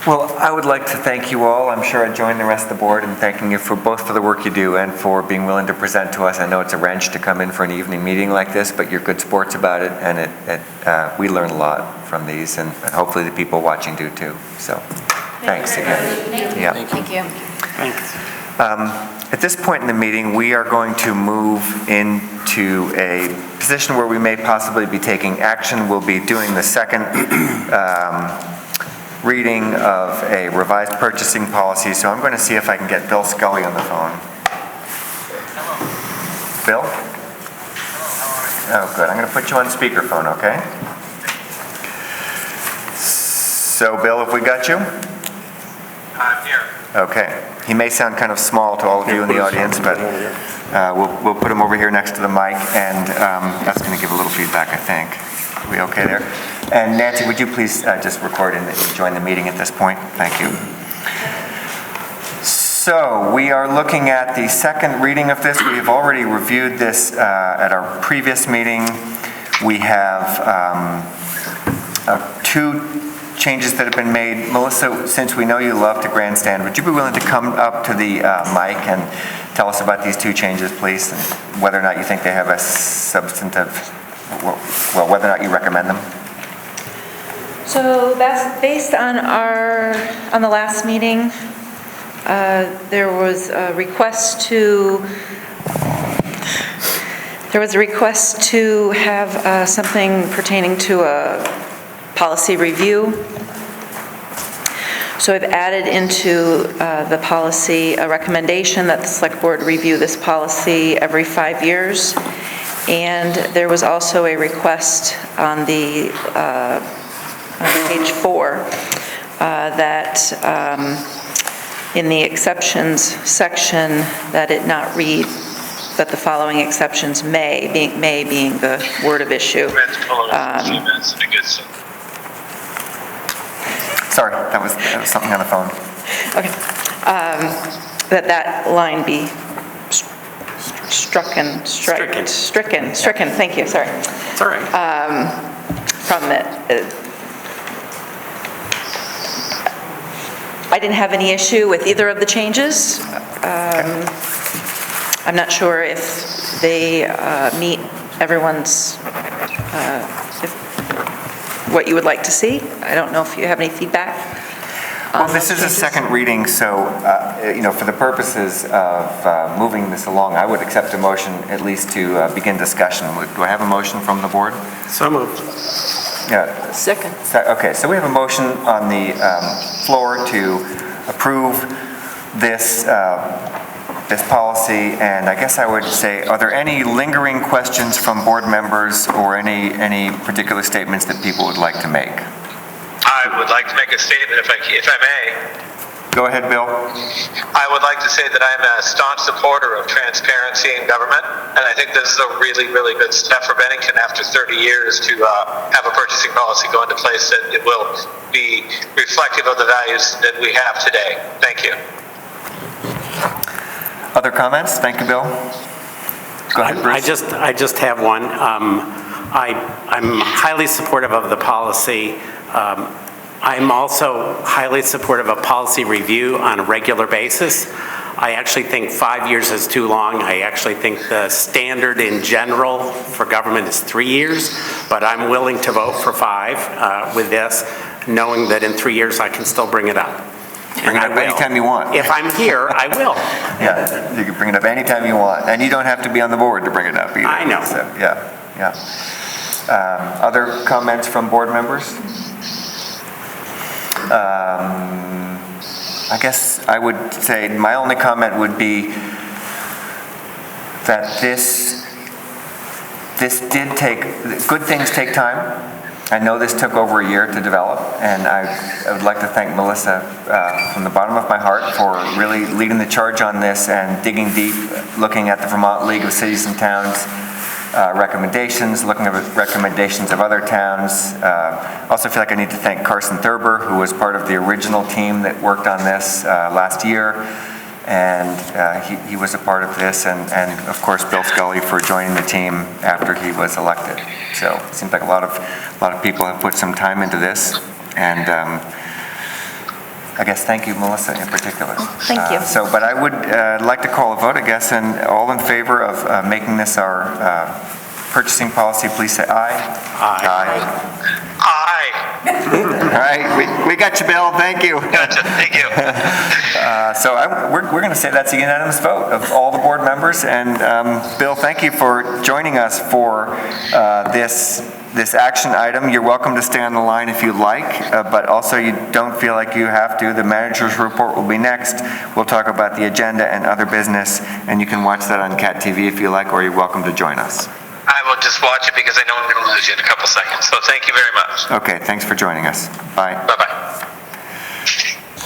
Well, I would like to thank you all. I'm sure I join the rest of the board in thanking you for both for the work you do and for being willing to present to us. I know it's a wrench to come in for an evening meeting like this, but you're good sports about it, and we learn a lot from these, and hopefully the people watching do too. So, thanks again. Yeah. Thank you. Thanks. At this point in the meeting, we are going to move into a position where we may possibly be taking action. We'll be doing the second reading of a revised purchasing policy, so I'm going to see if I can get Bill Scully on the phone. Bill? Oh, good. I'm going to put you on speakerphone, okay? So, Bill, have we got you? I'm here. Okay. He may sound kind of small to all of you in the audience, but we'll put him over here next to the mic, and that's going to give a little feedback, I think. Are we okay there? And Nancy, would you please just record and join the meeting at this point? Thank you. So we are looking at the second reading of this. We have already reviewed this at our previous meeting. We have 2 changes that have been made. Melissa, since we know you love to grandstand, would you be willing to come up to the mic and tell us about these 2 changes, please, and whether or not you think they have a substantive, well, whether or not you recommend them? So that's based on the last meeting. There was a request to have something pertaining to a policy review. So I've added into the policy a recommendation that the select board review this policy every 5 years. And there was also a request on the on page 4 that in the exceptions section that it not read that the following exceptions may being the word of issue. Sorry, that was something on the phone. Okay. That line be stricken, thank you, sorry. It's all right. From it. I didn't have any issue with either of the changes. I'm not sure if they meet everyone's, what you would like to see. I don't know if you have any feedback. Well, this is a second reading, so, for the purposes of moving this along, I would accept a motion at least to begin discussion. Do I have a motion from the board? So moved. Yeah. Second. Okay, so we have a motion on the floor to approve this this policy, and I guess I would say, are there any lingering questions from board members or any particular statements that people would like to make? I would like to make a statement if I may. Go ahead, Bill. I would like to say that I'm a staunch supporter of transparency in government, and I think this is a really, really good step for Bennington after 30 years to have a purchasing policy go into place that it will be reflective of the values that we have today. Thank you. Other comments? Thank you, Bill. Go ahead, Bruce. I just have one. I'm highly supportive of the policy. I'm also highly supportive of policy review on a regular basis. I actually think 5 years is too long. I actually think the standard in general for government is 3 years, but I'm willing to vote for 5 with this, knowing that in 3 years I can still bring it up. Bring it up anytime you want. If I'm here, I will. Yeah, you can bring it up anytime you want, and you don't have to be on the board to bring it up either. I know. So, yeah. Other comments from board members? I guess I would say my only comment would be that this did take, good things take time. I know this took over a year to develop, and I would like to thank Melissa from the bottom of my heart for really leading the charge on this and digging deep, looking at the Vermont League of Cities and Towns recommendations, looking at recommendations of other towns. Also feel like I need to thank Carson Thurber, who was part of the original team that worked on this last year, and he was a part of this, and of course Bill Scully for joining the team after he was elected. So it seems like a lot of people have put some time into this, and I guess thank you, Melissa, in particular. Thank you. But I would like to call a vote, I guess, and all in favor of making this our purchasing policy, please say aye. Aye. Aye. All right, we got you, Bill. Thank you. Gotcha. Thank you. So we're going to say that's a unanimous vote of all the board members. And Bill, thank you for joining us for this action item. You're welcome to stay on the line if you like, but also you don't feel like you have to. The manager's report will be next. We'll talk about the agenda and other business, and you can watch that on Cat TV if you like, or you're welcome to join us. I will just watch it because I know I'm going to lose you in a couple seconds. So thank you very much. Okay, thanks for joining us. Bye. Bye-bye.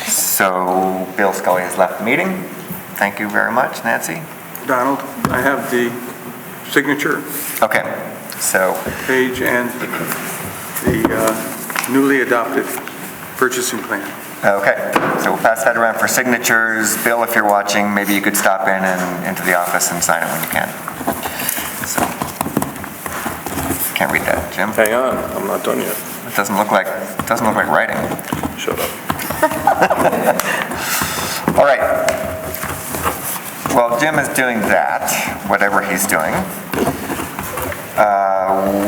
So Bill Scully has left the meeting. Thank you very much. Nancy? Donald, I have the signature Okay, so page and the newly adopted purchasing plan. okay, so we'll pass that around for signatures. Bill, if you're watching, maybe you could stop in and into the office and sign it when you can. So, can't read that, Jim. Hang on, I'm not done yet. It doesn't look like writing. Shut up. All right. Well, Jim is doing that, whatever he's doing.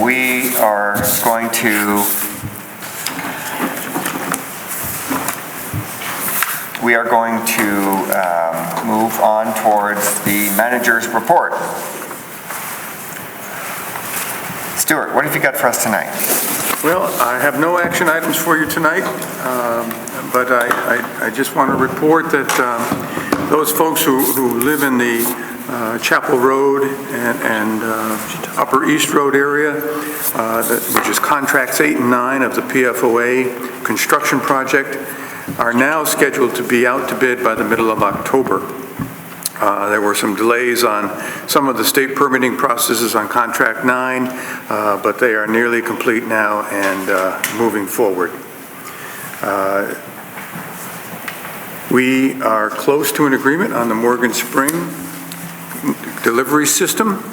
We are going to move on towards the manager's report. Stuart, what have you got for us tonight? Well, I have no action items for you tonight, but I just want to report that those folks who live in the Chapel Road and Upper East Road area, which is contracts 8 and 9 of the PFOA construction project, are now scheduled to be out to bid by the middle of October. There were some delays on some of the state permitting processes on contract 9, but they are nearly complete now and moving forward. We are close to an agreement on the Morgan Spring delivery system.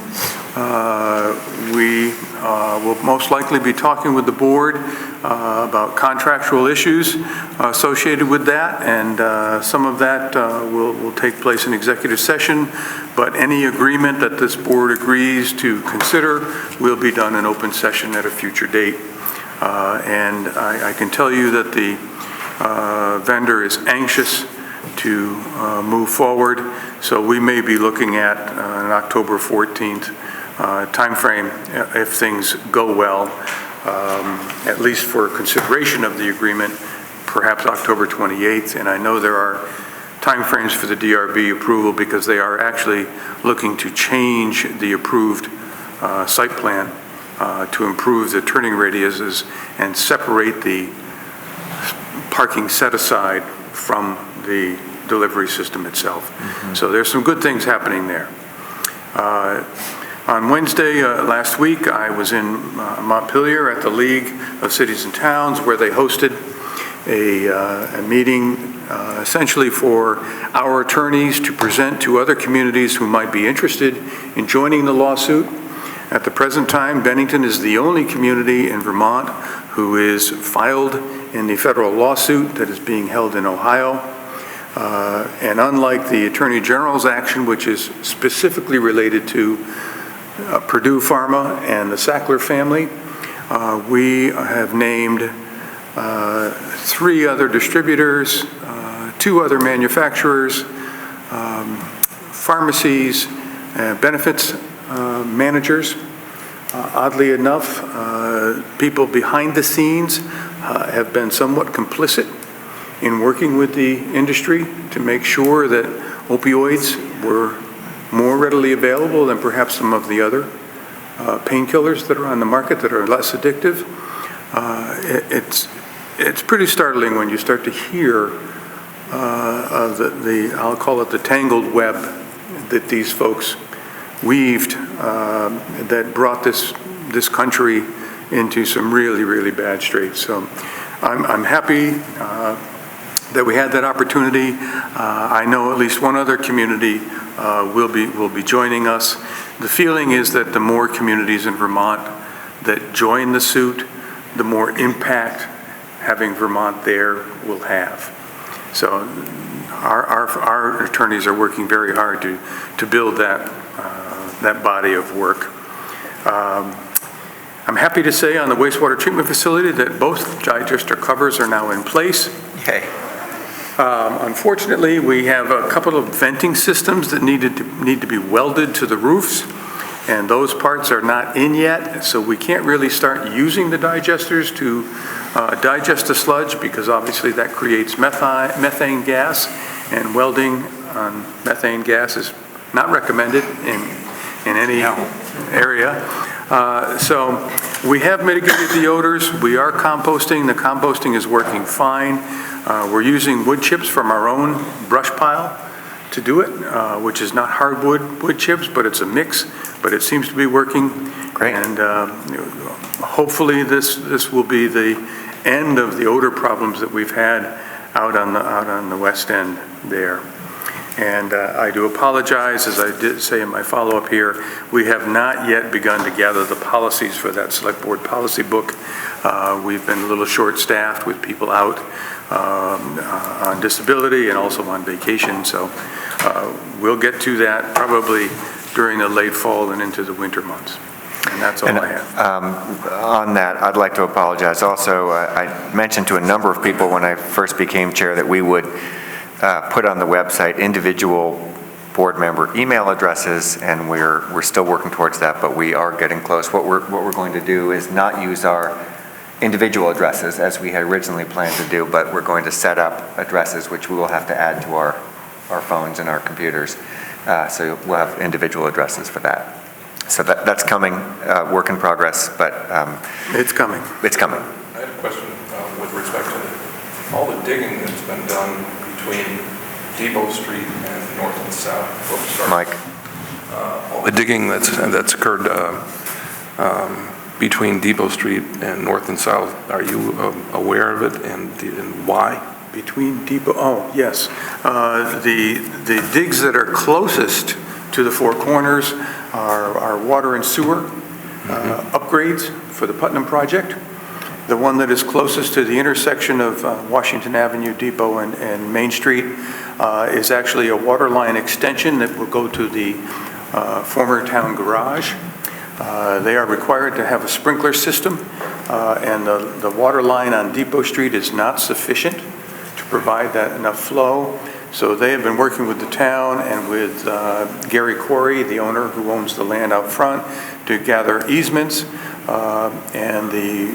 We will most likely be talking with the board about contractual issues associated with that, and some of that will take place in executive session, but any agreement that this board agrees to consider will be done in open session at a future date. And I can tell you that the vendor is anxious to move forward, so we may be looking at an October 14th timeframe if things go well, at least for consideration of the agreement, perhaps October 28th. And I know there are timeframes for the DRB approval because they are actually looking to change the approved site plan to improve the turning radiuses and separate the parking set aside from the delivery system itself. So there's some good things happening there. On Wednesday last week, I was in Montpelier at the League of Cities and Towns, where they hosted a meeting essentially for our attorneys to present to other communities who might be interested in joining the lawsuit. At the present time, Bennington is the only community in Vermont who is filed in the federal lawsuit that is being held in Ohio. And unlike the Attorney General's action, which is specifically related to Purdue Pharma and the Sackler family, we have named 3 other distributors, 2 other manufacturers, pharmacies, benefits managers. Oddly enough, people behind the scenes have been somewhat complicit in working with the industry to make sure that opioids were more readily available than perhaps some of the other painkillers that are on the market that are less addictive. It's pretty startling when you start to hear of I'll call it the tangled web that these folks weaved that brought this country into some really, really bad straits. So I'm happy that we had that opportunity. I know at least one other community will be joining us. The feeling is that the more communities in Vermont that join the suit, the more impact having Vermont there will have. So our attorneys are working very hard to build that body of work. I'm happy to say on the wastewater treatment facility that both digester covers are now in place. Okay. Unfortunately, we have a couple of venting systems that need to be welded to the roofs, and those parts are not in yet, so we can't really start using the digesters to digest the sludge, because obviously that creates methane gas, and welding on methane gas is not recommended in any area. So we have mitigated the odors. We are composting. The composting is working fine. We're using wood chips from our own brush pile to do it, which is not hardwood wood chips, but it's a mix, but it seems to be working. Great. And hopefully this will be the end of the odor problems that we've had out on the west end there. And I do apologize, as I did say in my follow-up here, we have not yet begun to gather the policies for that select board policy book. We've been a little short-staffed with people out on disability and also on vacation, so we'll get to that probably during the late fall and into the winter months. And that's all I have. On that, I'd like to apologize. Also, I mentioned to a number of people when I first became chair that we would put on the website individual board member email addresses, and we're still working towards that, but we are getting close. What we're going to do is not use our individual addresses as we had originally planned to do, but we're going to set up addresses which we will have to add to our phones and our computers. So we'll have individual addresses for that. So that's coming, work in progress, but it's coming. It's coming. I had a question with respect to all the digging that's been done between Depot Street and north and south. Mike. All the digging that's occurred between Depot Street and north and south, are you aware of it and why? Between Depot, oh, yes. The digs that are closest to the Four Corners our water and sewer upgrades for the Putnam project. The one that is closest to the intersection of Washington Avenue, Depot, and Main Street is actually a water line extension that will go to the former town garage. They are required to have a sprinkler system, and the water line on Depot Street is not sufficient to provide that enough flow. So they have been working with the town and with Gary Corey, the owner who owns the land out front, to gather easements. And the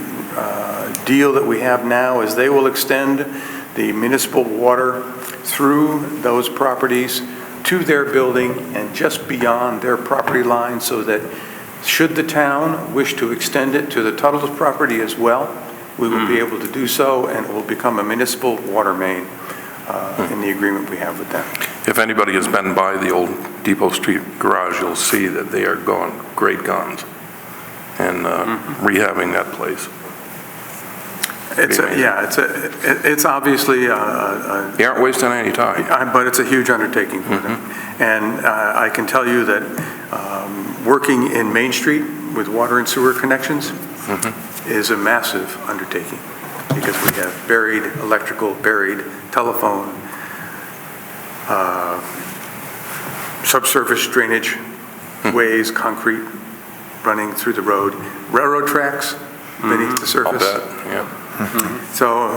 deal that we have now is they will extend the municipal water through those properties to their building and just beyond their property line, so that should the town wish to extend it to the Tuttle's property as well, we will be able to do so, and it will become a municipal water main in the agreement we have with them. If anybody has been by the old Depot Street garage, you'll see that they are going great guns and rehabbing that place. It's obviously you aren't wasting any time. But it's a huge undertaking for them. And I can tell you that working in Main Street with water and sewer connections is a massive undertaking, because we have buried electrical, buried telephone, subsurface drainage, ways, concrete running through the road, railroad tracks beneath the surface. I'll bet, yeah. So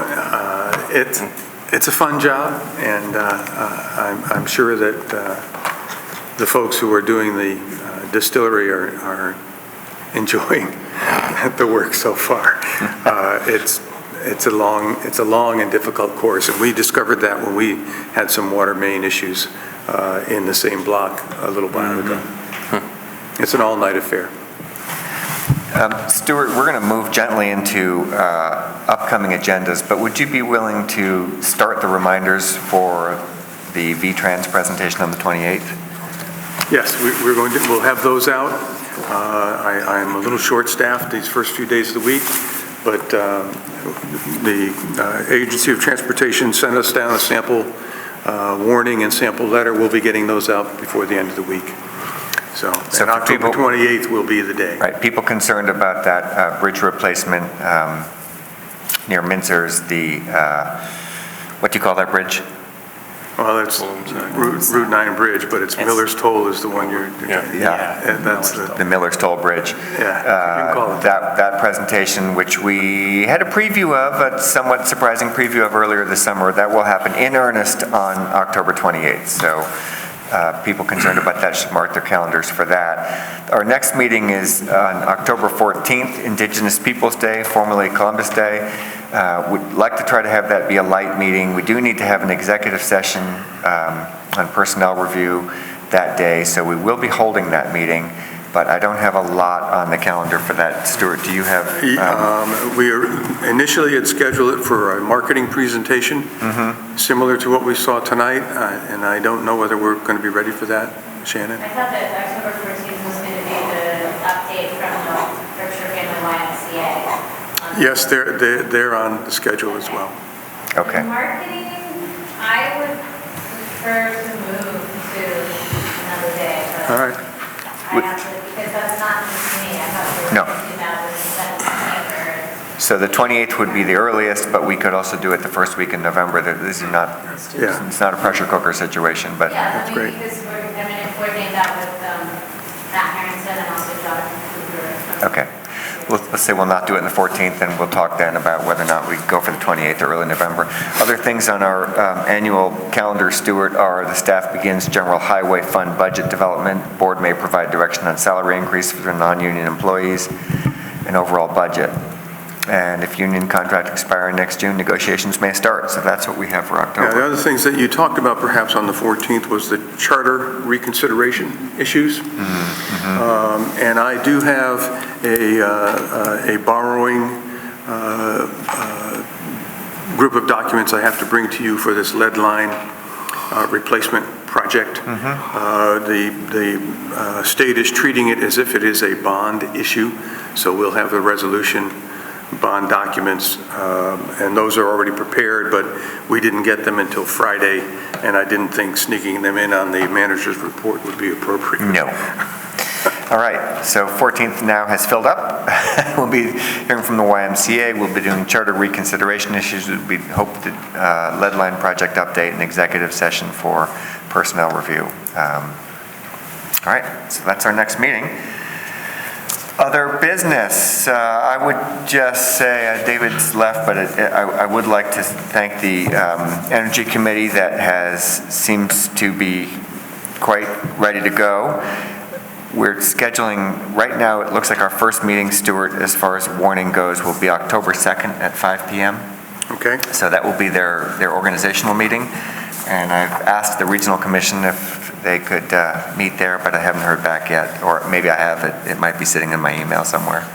it's a fun job, and I'm sure that the folks who are doing the distillery are enjoying the work so far. It's a long and difficult course, and we discovered that when we had some water main issues in the same block a little while ago. It's an all-night affair. Stuart, we're going to move gently into upcoming agendas, but would you be willing to start the reminders for the V-Trans presentation on the 28th? Yes, we'll have those out. I'm a little short-staffed these first few days of the week, but the Agency of Transportation sent us down a sample warning and sample letter. We'll be getting those out before the end of the week. So October 28th will be the day. Right. People concerned about that bridge replacement near Mintzer's, what do you call that bridge? Well, it's Route 9 Bridge, but it's Miller's Toll is the one you're... Yeah. That's the Miller's Toll Bridge. Yeah, you can call it that presentation, which we had a preview of, a somewhat surprising preview of earlier this summer, that will happen in earnest on October 28th. So people concerned about that should mark their calendars for that. Our next meeting is on October 14th, Indigenous Peoples Day, formerly Columbus Day. We'd like to try to have that be a light meeting. We do need to have an executive session on personnel review that day, so we will be holding that meeting, but I don't have a lot on the calendar for that. Stuart, do you have? We initially had scheduled it for a marketing presentation, similar to what we saw tonight, and I don't know whether we're going to be ready for that. Shannon? I thought that October 14th was going to be the update from the Berkshire Family YMCA. Yes, they're on the schedule as well. Okay. Marketing, I would prefer to move to another day. But all right. I have to, because that's not just me. I thought we were thinking about this. So the 28th would be the earliest, but we could also do it the first week in November. This is not, it's not a pressure cooker situation, but that's great. Because we're going to coordinate that with Matt Harrington and also John Cooper. okay. Let's say we'll not do it on the 14th, and we'll talk then about whether or not we go for the 28th or early November. Other things on our annual calendar, Stuart, are the staff begins general highway fund budget development. Board may provide direction on salary increase for their non-union employees and overall budget. And if union contract expiring next June, negotiations may start. So that's what we have for October. Yeah, the other things that you talked about perhaps on the 14th was the charter reconsideration issues. And I do have a borrowing group of documents I have to bring to you for this lead line replacement project. The state is treating it as if it is a bond issue, so we'll have the resolution bond documents, and those are already prepared, but we didn't get them until Friday, and I didn't think sneaking them in on the manager's report would be appropriate. No. All right, so 14th now has filled up. We'll be hearing from the YMCA. We'll be doing charter reconsideration issues. We hope the lead line project update and executive session for personnel review. All right, so that's our next meeting. Other business, I would just say, David's left, but I would like to thank the Energy Committee that seems to be quite ready to go. We're scheduling, right now, it looks like our first meeting, Stuart, as far as warning goes, will be October 2nd at 5 p.m. Okay. So that will be their organizational meeting. And I've asked the Regional Commission if they could meet there, but I haven't heard back yet. Or maybe I have, it might be sitting in my email somewhere.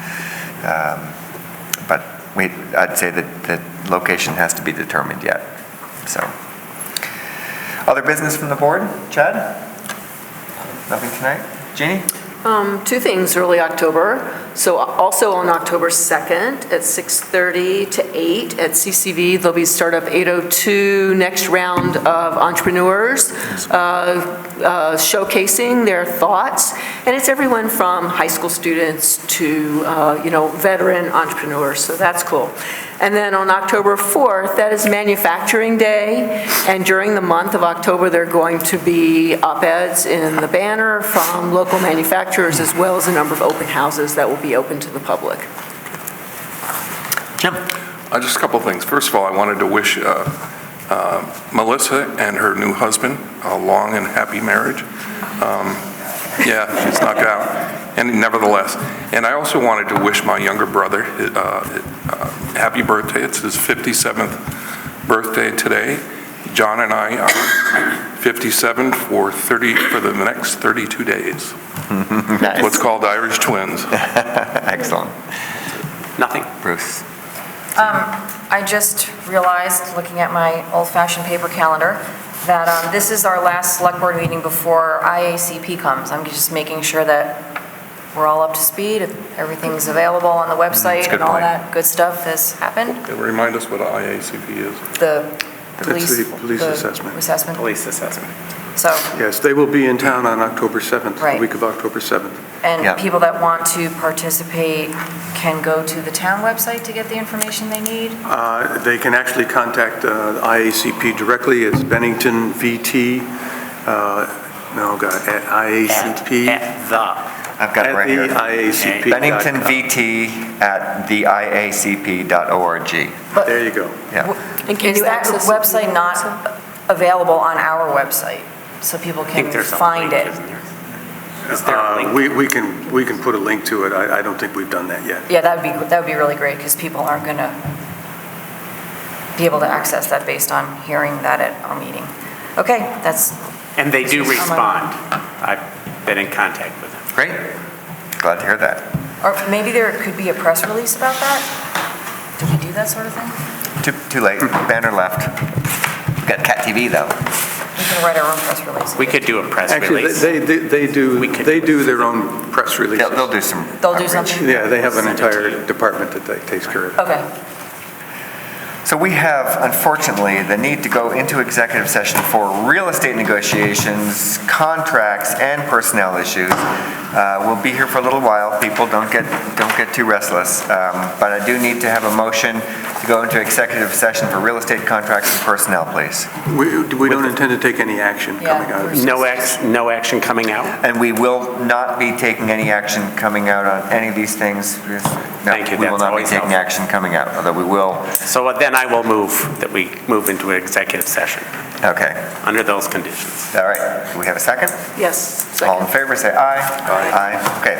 But I'd say that the location has to be determined yet. So, other business from the board? Chad? Nothing tonight? Jeannie? Two things early October. So also on October 2nd at 6:30 to 8 at CCV, there'll be Startup 802 next round of entrepreneurs showcasing their thoughts. And it's everyone from high school students to, veteran entrepreneurs. So that's cool. And then on October 4th, that is Manufacturing Day. And during the month of October, there are going to be op-eds in the Banner from local manufacturers, as well as a number of open houses that will be open to the public. Jim? Just a couple things. First of all, I wanted to wish Melissa and her new husband a long and happy marriage. Yeah, she's knocked out. And nevertheless, and I also wanted to wish my younger brother happy birthday. It's his 57th birthday today. John and I are 57 for the next 32 days. Nice. What's called Irish twins. Excellent. Nothing. Bruce? I just realized, looking at my old-fashioned paper calendar, that this is our last select board meeting before IACP comes. I'm just making sure that we're all up to speed, if everything's available on the website and all that good stuff has happened. Remind us what IACP is. The police, It's the police assessment. Assessment. Police assessment. So, Yes, they will be in town on October 7th, Right. the week of October 7th. and people that want to participate can go to the town website to get the information they need? They can actually contact IACP directly. It's Bennington VT, at IACP. I've got it right here. At the IACP. Bennington VT at theiacp.org. There you go. Yeah. And can Is you that access website not available on our website, so people can find it? Is there a link? We can put a link to it. I don't think we've done that yet. Yeah, that would be really great, because people aren't going to be able to access that based on hearing that at our meeting. Okay, that's... And they do respond. I've been in contact with them. Great. Glad to hear that. Or maybe there could be a press release about that? Do we do that sort of thing? Too late. Banner left. We've got Cat TV, though. We can write our own press release. We could do a press Actually, release. they do their own press releases. They'll do some They'll do something? Yeah, they have an entire department that takes care of it. Okay. So we have, unfortunately, the need to go into executive session for real estate negotiations, contracts, and personnel issues. We'll be here for a little while. People don't get too restless. But I do need to have a motion to go into executive session for real estate contracts and personnel, please. We don't intend to take any action coming out of this. No action coming out? And we will not be taking any action coming out on any of these things. No, Thank you. we will That's not be always taking helpful. action coming out, although we will. So then I will move that we move into an executive session Okay. under those conditions. All right. Do we have a second? Yes. All in favor, say aye. Aye. Okay.